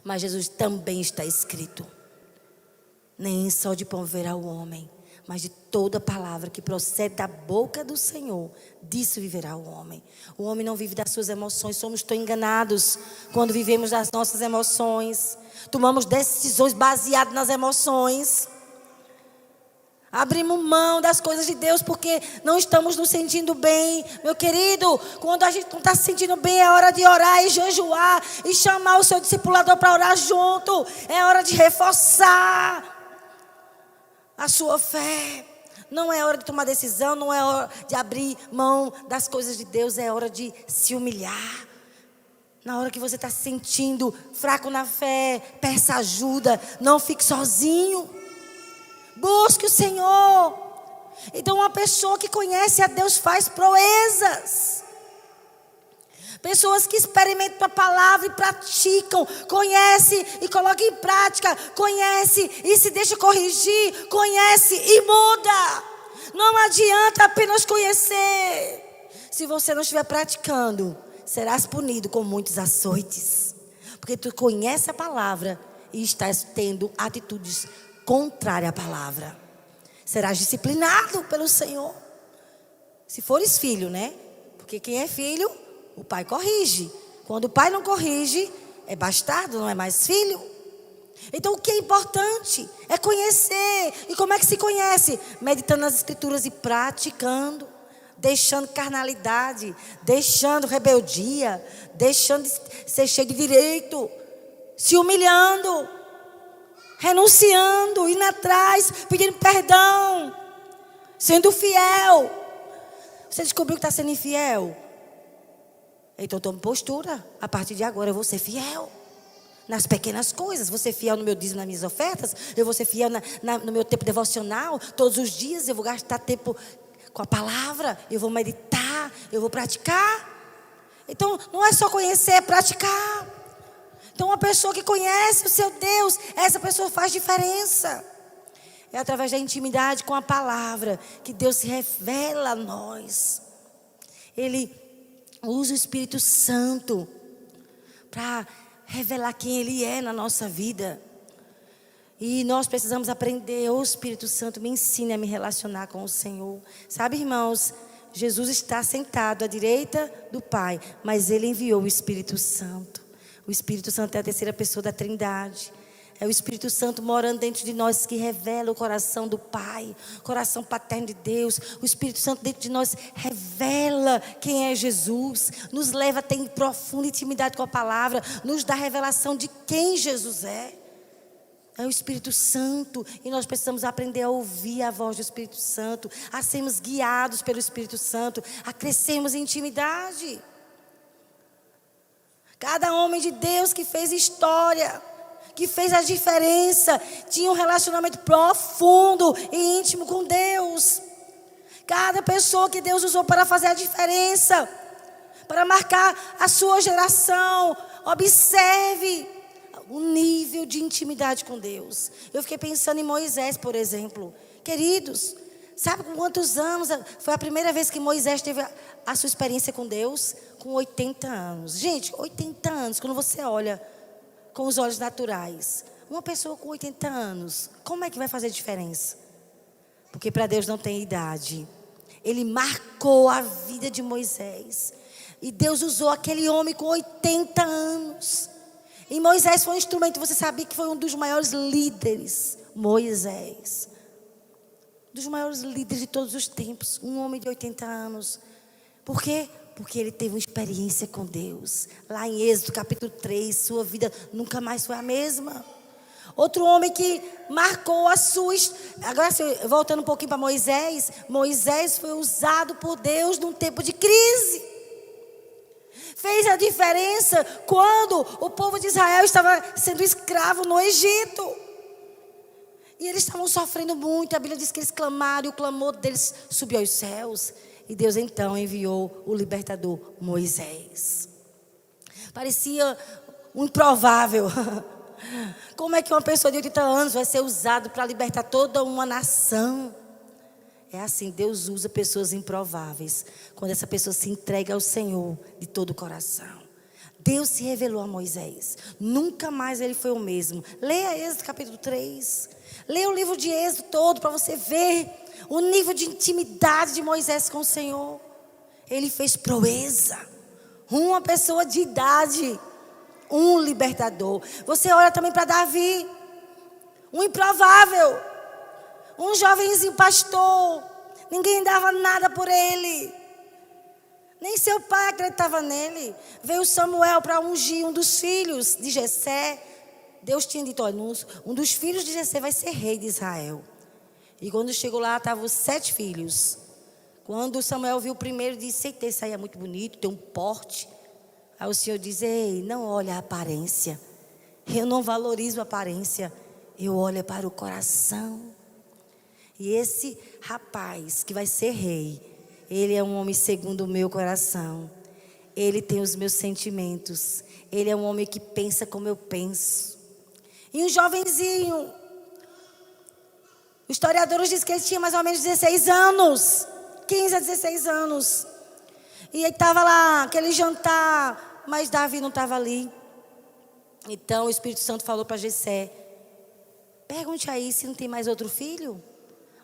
Mas Jesus, também está escrito. Nem só de pão viverá o homem, mas de toda palavra que procede da boca do Senhor, disso viverá o homem. O homem não vive das suas emoções. Somos tão enganados quando vivemos das nossas emoções. Tomamos decisões baseadas nas emoções. Abrimos mão das coisas de Deus porque não estamos nos sentindo bem. Meu querido, quando a gente não está se sentindo bem, é hora de orar e jejuar e chamar o seu discipulador para orar junto. É hora de reforçar a sua fé. Não é hora de tomar decisão, não é hora de abrir mão das coisas de Deus, é hora de se humilhar. Na hora que você está se sentindo fraco na fé, peça ajuda, não fique sozinho. Busque o Senhor. Então, uma pessoa que conhece a Deus faz proezas. Pessoas que experimentam a palavra e praticam, conhece e coloca em prática, conhece e se deixa corrigir, conhece e muda. Não adianta apenas conhecer. se você não estiver praticando, serás punido com muitos açoites. Porque tu conhece a palavra e estás tendo atitudes contrárias à palavra. Serás disciplinado pelo Senhor. Se fores filho, né? Porque quem é filho, o pai corrige. Quando o pai não corrige, é bastardo, não é mais filho. Então o que é importante é conhecer. E como é que se conhece? Meditando nas escrituras e praticando. Deixando carnalidade, deixando rebeldia, deixando de ser cheio de direito, se humilhando, renunciando, indo atrás, pedindo perdão, sendo fiel. Você descobriu que está sendo infiel? Então tome postura. A partir de agora eu vou ser fiel. Nas pequenas coisas, vou ser fiel no meu dízimo, nas minhas ofertas. Eu vou ser fiel no meu tempo devocional. Todos os dias eu vou gastar tempo com a palavra. Eu vou meditar, eu vou praticar. Então não é só conhecer, é praticar. Então uma pessoa que conhece o seu Deus, essa pessoa faz diferença. É através da intimidade com a palavra que Deus se revela a nós. Ele usa o Espírito Santo para revelar quem Ele é na nossa vida. E nós precisamos aprender. O Espírito Santo me ensine a me relacionar com o Senhor. Sabe, irmãos, Jesus está sentado à direita do Pai, mas Ele enviou o Espírito Santo. O Espírito Santo é a terceira pessoa da Trindade. É o Espírito Santo morando dentro de nós que revela o coração do Pai, o coração paterno de Deus. O Espírito Santo dentro de nós revela quem é Jesus, nos leva a ter profunda intimidade com a palavra, nos dá revelação de quem Jesus é. É o Espírito Santo e nós precisamos aprender a ouvir a voz do Espírito Santo, a sermos guiados pelo Espírito Santo, a crescermos em intimidade. Cada homem de Deus que fez história, que fez a diferença, tinha um relacionamento profundo e íntimo com Deus. Cada pessoa que Deus usou para fazer a diferença, para marcar a sua geração, observe o nível de intimidade com Deus. Eu fiquei pensando em Moisés, por exemplo. Queridos, sabe com quantos anos foi a primeira vez que Moisés teve a sua experiência com Deus? Com 80 anos. Gente, 80 anos, quando você olha com os olhos naturais, uma pessoa com 80 anos, como é que vai fazer diferença? Porque para Deus não tem idade. Ele marcou a vida de Moisés. E Deus usou aquele homem com 80 anos. E Moisés foi um instrumento. Você sabia que foi um dos maiores líderes? Moisés. Dos maiores líderes de todos os tempos. Um homem de 80 anos. Por quê? Porque ele teve uma experiência com Deus. Lá em Êxodo capítulo 3, sua vida nunca mais foi a mesma. Outro homem que marcou a sua... Agora, voltando um pouquinho para Moisés. Moisés foi usado por Deus num tempo de crise. Fez a diferença quando o povo de Israel estava sendo escravo no Egito. E eles estavam sofrendo muito. A Bíblia diz que eles clamaram e o clamor deles subiu aos céus. E Deus então enviou o libertador Moisés. Parecia um improvável. Como é que uma pessoa de 80 anos vai ser usada para libertar toda uma nação? É assim, Deus usa pessoas improváveis. Quando essa pessoa se entrega ao Senhor de todo o coração. Deus se revelou a Moisés. Nunca mais ele foi o mesmo. Leia Êxodo capítulo 3. Leia o livro de Êxodo todo para você ver o nível de intimidade de Moisés com o Senhor. Ele fez proeza. Uma pessoa de idade. Um libertador. Você olha também para Davi. Um improvável. Um jovenzinho pastor. Ninguém dava nada por ele. Nem seu pai acreditava nele. Veio Samuel para ungir um dos filhos de Jessé. Deus tinha dito, olha, um dos filhos de Jessé vai ser rei de Israel. E quando chegou lá, estavam os 7 filhos. Quando Samuel viu o primeiro, disse, eita, esse aí é muito bonito, tem um porte. Aí o Senhor diz, ei, não olha a aparência. Eu não valorizo a aparência. Eu olho para o coração. E esse rapaz que vai ser rei, ele é um homem segundo o meu coração. Ele tem os meus sentimentos. Ele é um homem que pensa como eu penso. E um jovenzinho, os historiadores dizem que ele tinha mais ou menos 16 anos. 15 a 16 anos. E aí estava lá, aquele jantar, mas Davi não estava ali. Então o Espírito Santo falou para Jessé: pergunte aí se não tem mais outro filho.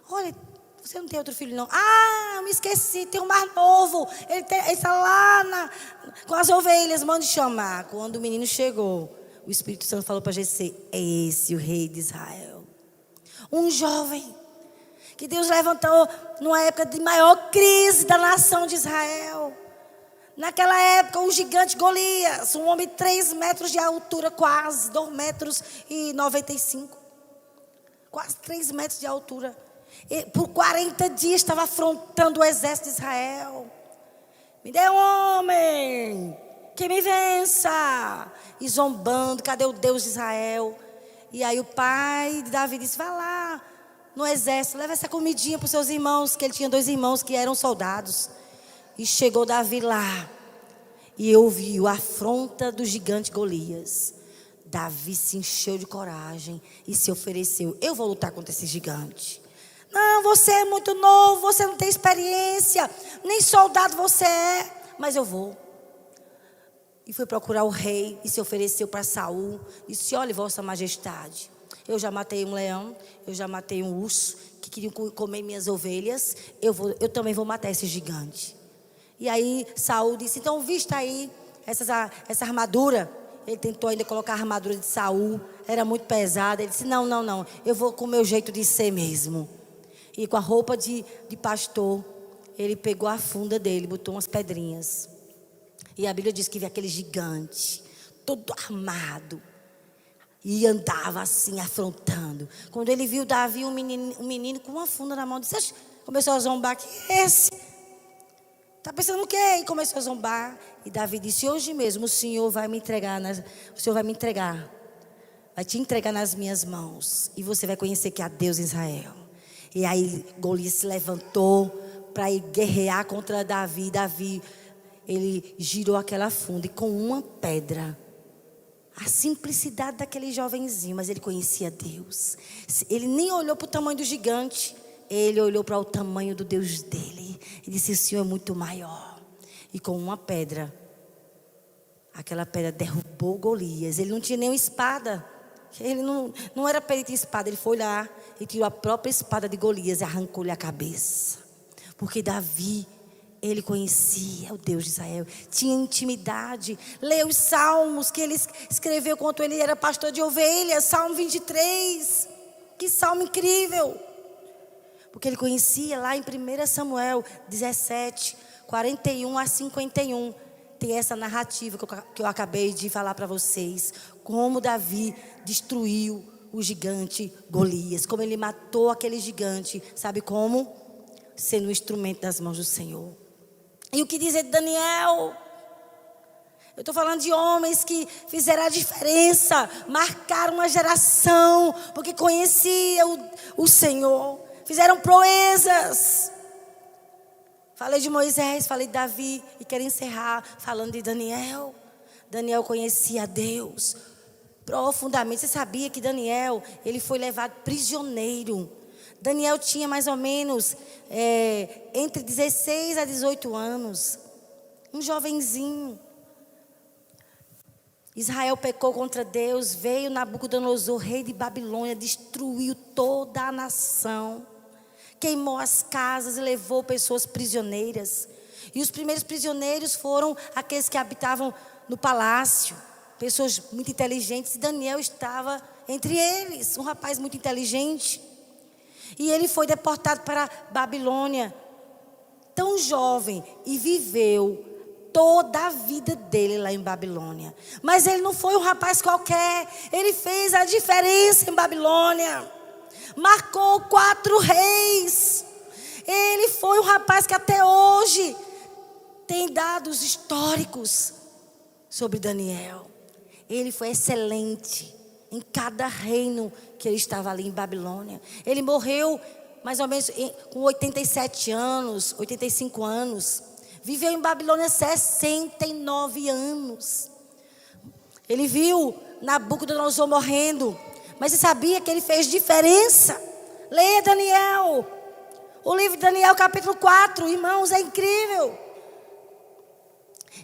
Olha, você não tem outro filho não? Ah, eu me esqueci, tem um mais novo. Ele está lá com as ovelhas, mande chamar. Quando o menino chegou, o Espírito Santo falou para Jessé: é esse o rei de Israel. Um jovem que Deus levantou numa época de maior crise da nação de Israel. Naquela época, um gigante Golias, um homem de 3 metros de altura, quase 2 metros e 95. Quase 3 metros de altura. E por 40 dias estava afrontando o exército de Israel. Me dê um homem que me vença. E zombando, cadê o Deus de Israel? E aí o pai de Davi disse: vai lá no exército, leva essa comidinha para os seus irmãos, que ele tinha 2 irmãos que eram soldados. E chegou Davi lá e ouviu a afronta do gigante Golias. Davi se encheu de coragem e se ofereceu: eu vou lutar contra esse gigante. Não, você é muito novo, você não tem experiência, nem soldado você é, mas eu vou. E foi procurar o rei e se ofereceu para Saul. Disse: olha, vossa majestade, eu já matei um leão, eu já matei um urso que queriam comer minhas ovelhas. Eu também vou matar esse gigante. E aí Saul disse: então vista aí essa armadura. Ele tentou ainda colocar a armadura de Saul, era muito pesada. Ele disse: não, eu vou com o meu jeito de ser mesmo. E com a roupa de pastor, ele pegou a funda dele, botou umas pedrinhas. E a Bíblia diz que viu aquele gigante, todo armado, e andava assim, afrontando. Quando ele viu Davi, um menino com uma funda na mão, disse: começou a zombar: que é esse? Está pensando o quê? E começou a zombar. E Davi disse: hoje mesmo o Senhor vai me entregar, vai te entregar nas minhas mãos. E você vai conhecer que há Deus em Israel. E aí Golias se levantou para ir guerrear contra Davi. Davi, ele girou aquela funda e com uma pedra. A simplicidade daquele jovenzinho, mas ele conhecia Deus. Ele nem olhou para o tamanho do gigante. Ele olhou para o tamanho do Deus dele. E disse: o Senhor é muito maior. E com uma pedra, aquela pedra derrubou Golias. Ele não tinha nenhuma espada. Ele não era perito em espada. Ele foi lá e tirou a própria espada de Golias e arrancou-lhe a cabeça. Porque Davi, ele conhecia o Deus de Israel, tinha intimidade. Leia os salmos que ele escreveu quando ele era pastor de ovelhas. Salmo 23. Que salmo incrível. Porque ele conhecia lá em 1 Samuel 17, 41 a 51. Tem essa narrativa que eu acabei de falar para vocês. Como Davi destruiu o gigante Golias. Como ele matou aquele gigante. Sabe como? Sendo um instrumento das mãos do Senhor. E o que dizer de Daniel? Eu estou falando de homens que fizeram a diferença. Marcaram uma geração. Porque conheciam o Senhor. Fizeram proezas. Falei de Moisés, falei de Davi. E quero encerrar falando de Daniel. Daniel conhecia a Deus profundamente. Você sabia que Daniel, ele foi levado prisioneiro. Daniel tinha mais ou menos entre 16 a 18 anos. Um jovenzinho. Israel pecou contra Deus. Veio Nabucodonosor, rei de Babilônia. Destruiu toda a nação. Queimou as casas e levou pessoas prisioneiras. E os primeiros prisioneiros foram aqueles que habitavam no palácio. Pessoas muito inteligentes. E Daniel estava entre eles. Um rapaz muito inteligente. E ele foi deportado para Babilônia. Tão jovem. E viveu toda a vida dele lá em Babilônia. Mas ele não foi um rapaz qualquer. Ele fez a diferença em Babilônia. Marcou 4 reis. Ele foi um rapaz que até hoje tem dados históricos sobre Daniel. Ele foi excelente em cada reino que ele estava ali em Babilônia. Ele morreu mais ou menos com 87 anos, 85 anos. Viveu em Babilônia 69 anos. Ele viu Nabucodonosor morrendo. Mas você sabia que ele fez diferença? Leia Daniel. O livro de Daniel capítulo 4. Irmãos, é incrível.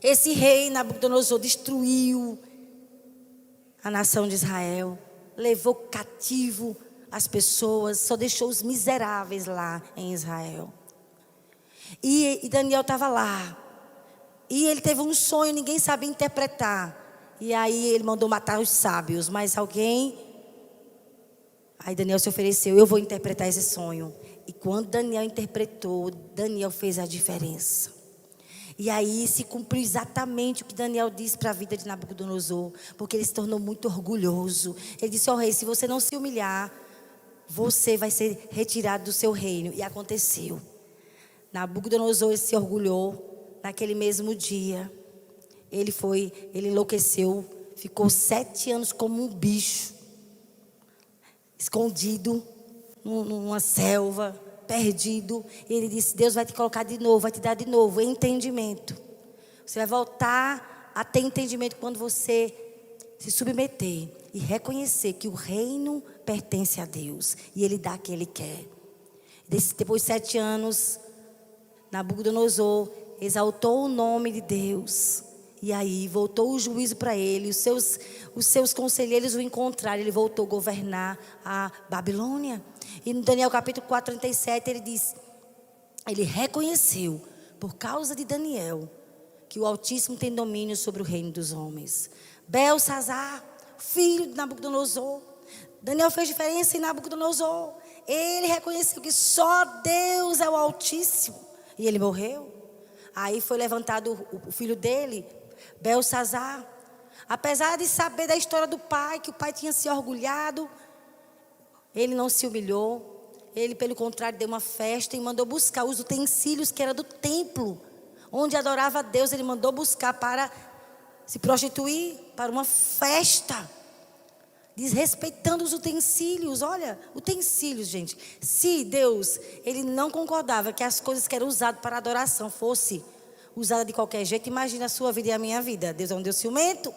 Esse rei Nabucodonosor destruiu a nação de Israel, levou cativo as pessoas, só deixou os miseráveis lá em Israel. E Daniel estava lá. E ele teve um sonho, ninguém sabia interpretar. E aí ele mandou matar os sábios, mas alguém... Aí Daniel se ofereceu, eu vou interpretar esse sonho. E quando Daniel interpretou, Daniel fez a diferença. E aí se cumpriu exatamente o que Daniel disse para a vida de Nabucodonosor, porque ele se tornou muito orgulhoso. Ele disse ao rei, se você não se humilhar, você vai ser retirado do seu reino. E aconteceu. Nabucodonosor se orgulhou naquele mesmo dia. Ele enlouqueceu, ficou 7 anos como um bicho, escondido numa selva, perdido. E ele disse, Deus vai te colocar de novo, vai te dar de novo entendimento. Você vai voltar a ter entendimento quando você se submeter e reconhecer que o reino pertence a Deus. E Ele dá o que Ele quer. Depois de 7 anos, Nabucodonosor exaltou o nome de Deus. E aí voltou o juízo para ele. Os seus conselheiros o encontraram. Ele voltou a governar a Babilônia. E no Daniel capítulo 4, 37, ele diz, ele reconheceu, por causa de Daniel, que o Altíssimo tem domínio sobre o reino dos homens. Belsazar, filho de Nabucodonosor. Daniel fez diferença em Nabucodonosor. Ele reconheceu que só Deus é o Altíssimo. E ele morreu. Aí foi levantado o filho dele, Belsazar. Apesar de saber da história do pai, que o pai tinha se orgulhado, ele não se humilhou. Ele, pelo contrário, deu uma festa e mandou buscar os utensílios que era do templo, onde adorava a Deus. Ele mandou buscar para se prostituir, para uma festa, desrespeitando os utensílios. Olha, utensílios, gente. Se Deus, ele não concordava que as coisas que eram usadas para adoração fosse usada de qualquer jeito, imagina a sua vida e a minha vida. Deus é um Deus ciumento.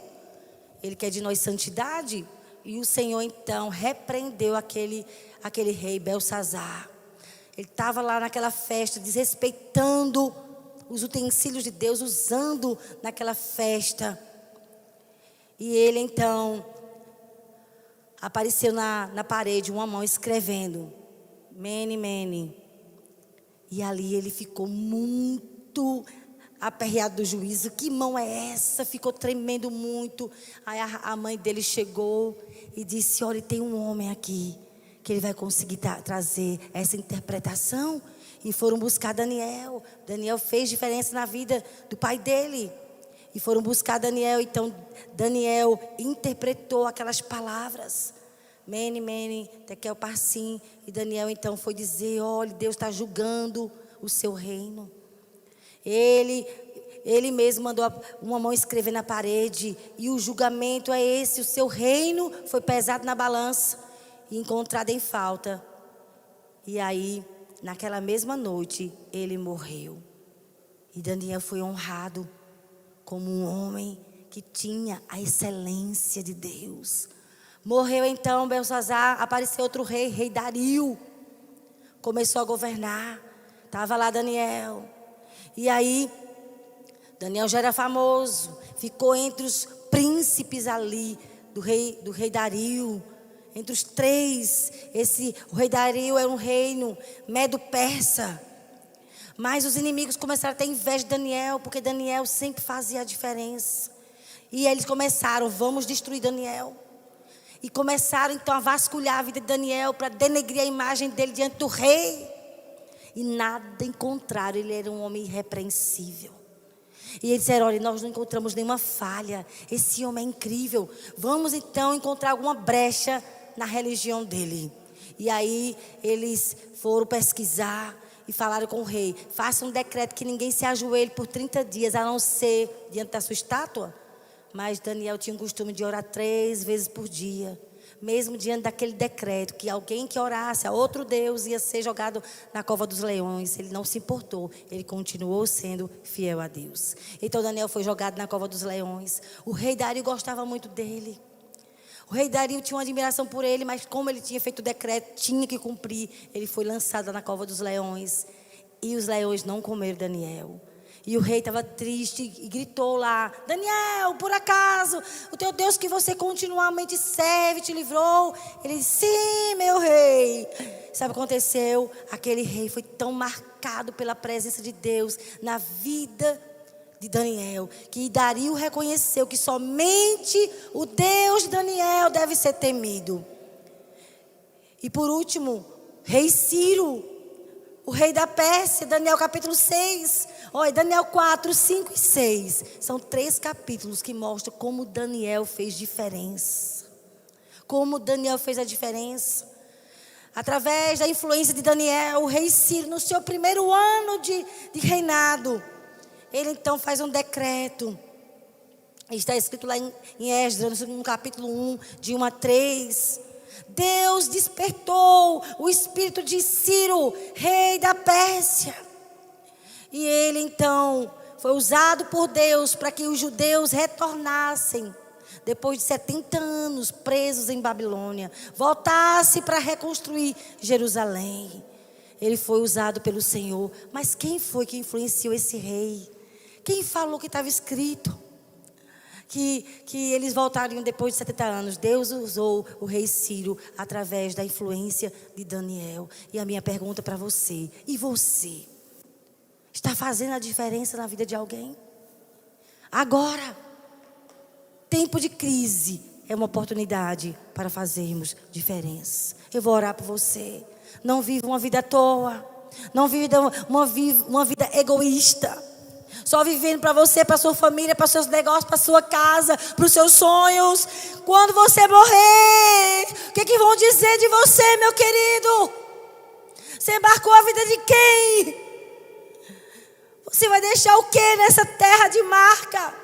Ele quer de nós santidade. E o Senhor então repreendeu aquele rei Belsazar. Ele estava lá naquela festa, desrespeitando os utensílios de Deus, usando naquela festa. E ele então apareceu na parede uma mão escrevendo Mene, Mene. E ali ele ficou muito aperreado do juízo. Que mão é essa? Ficou tremendo muito. Aí a mãe dele chegou e disse, olha, tem um homem aqui que ele vai conseguir trazer essa interpretação. E foram buscar Daniel. Daniel fez diferença na vida do pai dele. E foram buscar Daniel. Então Daniel interpretou aquelas palavras. Mene, Mene, Tekel, Parsim. E Daniel então foi dizer, olha, Deus está julgando o seu reino. Ele mesmo mandou uma mão escrever na parede. E o julgamento é esse. O seu reino foi pesado na balança e encontrado em falta. E aí, naquela mesma noite, ele morreu. E Daniel foi honrado como um homem que tinha a excelência de Deus. Morreu então Belsazar, apareceu outro rei, rei Dario. Começou a governar. Estava lá Daniel. E aí, Daniel já era famoso. Ficou entre os príncipes ali do rei Dario. Entre os 3. O rei Dario era um reino medo-persa. Mas os inimigos começaram a ter inveja de Daniel, porque Daniel sempre fazia a diferença. E eles começaram, vamos destruir Daniel. E começaram então a vasculhar a vida de Daniel para denegrir a imagem dele diante do rei. E nada encontraram, ele era um homem irrepreensível. E eles disseram, olha, nós não encontramos nenhuma falha, esse homem é incrível. Vamos então encontrar alguma brecha na religião dele. E aí eles foram pesquisar e falaram com o rei, faça um decreto que ninguém se ajoelhe por 30 dias, a não ser diante da sua estátua. Mas Daniel tinha o costume de orar 3 vezes por dia. Mesmo diante daquele decreto, que alguém que orasse a outro Deus ia ser jogado na cova dos leões. Ele não se importou, ele continuou sendo fiel a Deus. Então Daniel foi jogado na cova dos leões. O rei Dario gostava muito dele. O rei Dario tinha uma admiração por ele, mas como ele tinha feito o decreto, tinha que cumprir. Ele foi lançado na cova dos leões. E os leões não comeram Daniel. E o rei estava triste e gritou lá: Daniel, por acaso o teu Deus que você continuamente serve te livrou? Ele disse: sim, meu rei. Sabe o que aconteceu? Aquele rei foi tão marcado pela presença de Deus na vida de Daniel, que Dario reconheceu que somente o Deus de Daniel deve ser temido. E por último, rei Ciro, o rei da Pérsia, Daniel capítulo 6. Olha, Daniel 4, 5 e 6. São 3 capítulos que mostram como Daniel fez diferença. Como Daniel fez a diferença. Através da influência de Daniel, o rei Ciro, no seu primeiro ano de reinado, ele então faz um decreto. Está escrito lá em Esdras, no capítulo 1, de 1 a 3. Deus despertou o espírito de Ciro, rei da Pérsia. E ele então foi usado por Deus para que os judeus retornassem, depois de 70 anos presos em Babilônia, voltasse para reconstruir Jerusalém. Ele foi usado pelo Senhor. Mas quem foi que influenciou esse rei? Quem falou que estava escrito que eles voltariam depois de 70 anos? Deus usou o rei Ciro através da influência de Daniel. E a minha pergunta para você: e você? Está fazendo a diferença na vida de alguém? Agora, tempo de crise é uma oportunidade para fazermos diferença. Eu vou orar por você. Não viva uma vida à toa. Não viva uma vida egoísta. Só vivendo para você, para sua família, para seus negócios, para sua casa, para os seus sonhos. Quando você morrer, o que vão dizer de você, meu querido? Você marcou a vida de quem? Você vai deixar o que nessa terra de marca?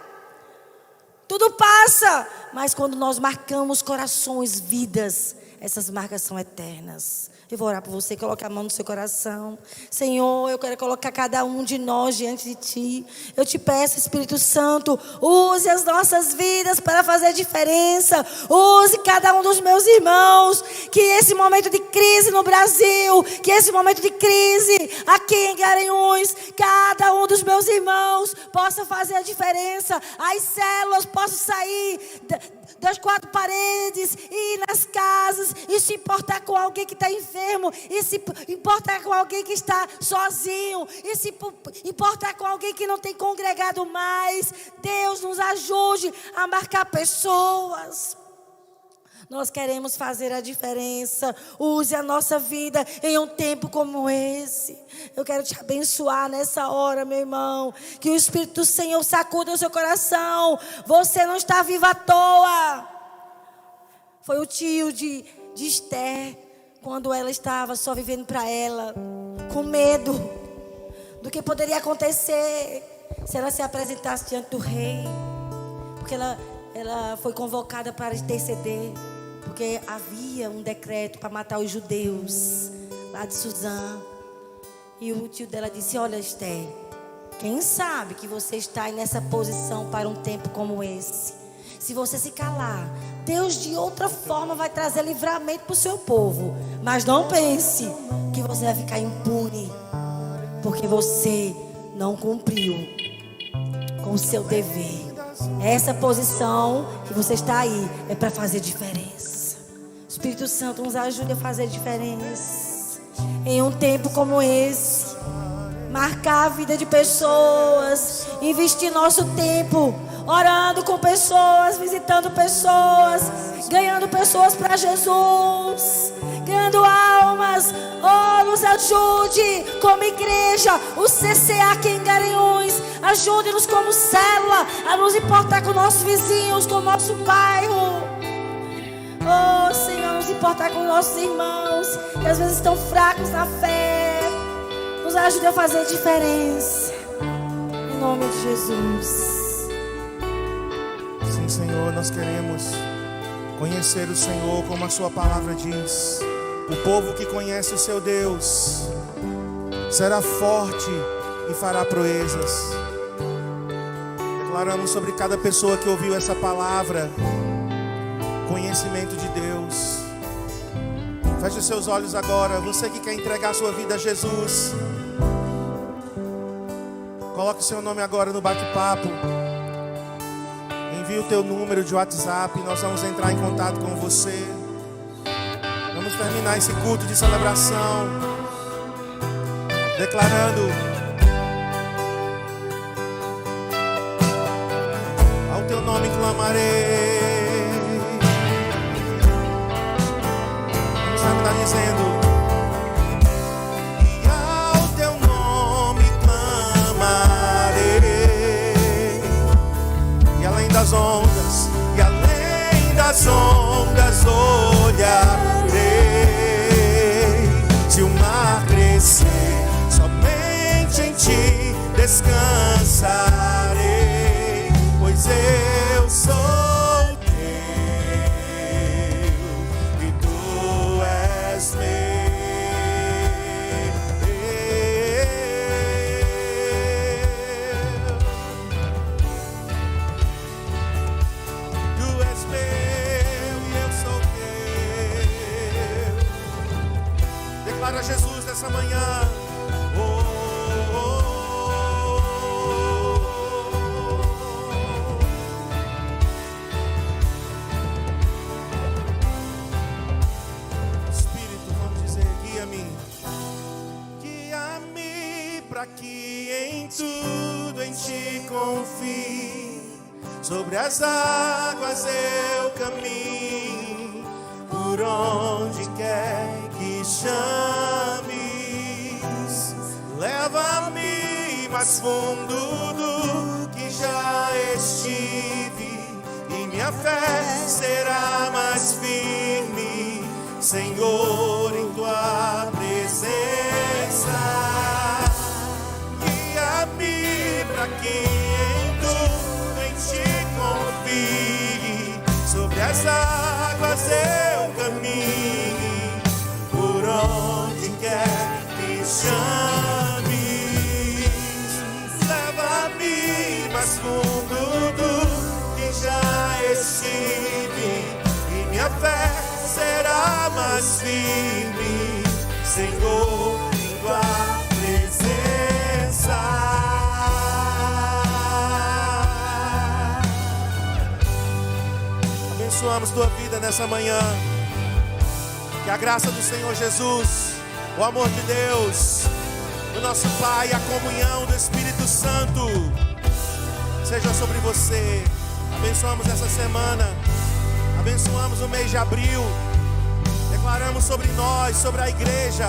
Tudo passa, mas quando nós marcamos corações, vidas, essas marcas são eternas. Eu vou orar por você, coloque a mão no seu coração. Senhor, eu quero colocar cada um de nós diante de Ti. Eu te peço, Espírito Santo, use as nossas vidas para fazer diferença. Use cada um dos meus irmãos. Que esse momento de crise no Brasil, que esse momento de crise aqui em Garanhuns, cada um dos meus irmãos possa fazer a diferença. As células possam sair das 4 paredes e ir nas casas e se importar com alguém que está enfermo, e se importar com alguém que está sozinho, e se importar com alguém que não tem congregado mais. Deus nos ajude a marcar pessoas. Nós queremos fazer a diferença. Use a nossa vida em um tempo como esse. Eu quero te abençoar nessa hora, meu irmão. Que o Espírito do Senhor sacuda o seu coração. Você não está vivo à toa. Foi o tio de Esther, quando ela estava só vivendo para ela, com medo do que poderia acontecer se ela se apresentasse diante do rei. Porque ela foi convocada para interceder. Porque havia um decreto para matar os judeus lá de Suzã. E o tio dela disse: olha, Esther, quem sabe que você está aí nessa posição para um tempo como esse. Se você se calar, Deus de outra forma vai trazer livramento para o seu povo. Mas não pense que você vai ficar impune, porque você não cumpriu com o seu dever. Essa posição que você está aí é para fazer diferença. Espírito Santo, nos ajude a fazer diferença em um tempo como esse. Marcar a vida de pessoas, investir nosso tempo orando com pessoas, visitando pessoas, ganhando pessoas para Jesus, ganhando almas. Oh, nos ajude como igreja, o CCA aqui em Garanhuns. Ajude-nos como célula a nos importar com nossos vizinhos, com o nosso bairro. Oh, Senhor, nos importar com nossos irmãos que às vezes estão fracos na fé. Nos ajude a fazer diferença. Em nome de Jesus. Sim, Senhor, nós queremos conhecer o Senhor como a sua palavra diz. O povo que conhece o seu Deus será forte e fará proezas. Declaramos sobre cada pessoa que ouviu essa palavra conhecimento de Deus. Feche os seus olhos agora. Você que quer entregar a sua vida a Jesus, Coloque seu nome agora no bate-papo. Envie o teu número de WhatsApp. Nós vamos entrar em contato com você. Vamos terminar esse culto de celebração declarando: ao teu nome clamarei. Vamos terminar dizendo: e ao teu nome clamarei. E além das ondas, e além das ondas olharei. Se o mar crescer, somente em ti descansarei, pois eu sou teu e tu és meu. Tu és meu e eu sou teu. Declara Jesus nessa manhã. Que em tudo em ti confie, sobre as águas eu caminho, por onde quer que chames, leva-me mais fundo do que já estive, e minha fé será mais firme, Senhor, em tua presença. Para que em tudo em ti confie, sobre as águas eu caminho, por onde quer que chames, leva-me mais fundo do que já estive, e minha fé será mais firme, Senhor, em tua presença. Abençoamos tua vida nessa manhã. Que a graça do Senhor Jesus, o amor de Deus, do nosso Pai e a comunhão do Espírito Santo seja sobre você. Abençoamos essa semana. Abençoamos o mês de abril. Declaramos sobre nós, sobre a igreja,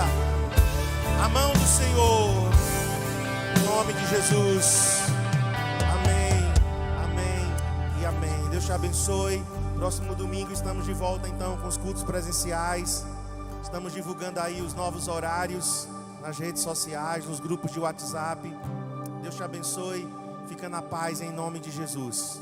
a mão do Senhor. Em nome de Jesus. Amém, amém e amém. Deus te abençoe. Próximo domingo estamos de volta então com os cultos presenciais. Estamos divulgando aí os novos horários nas redes sociais, nos grupos de WhatsApp. Deus te abençoe. Fica na paz em nome de Jesus.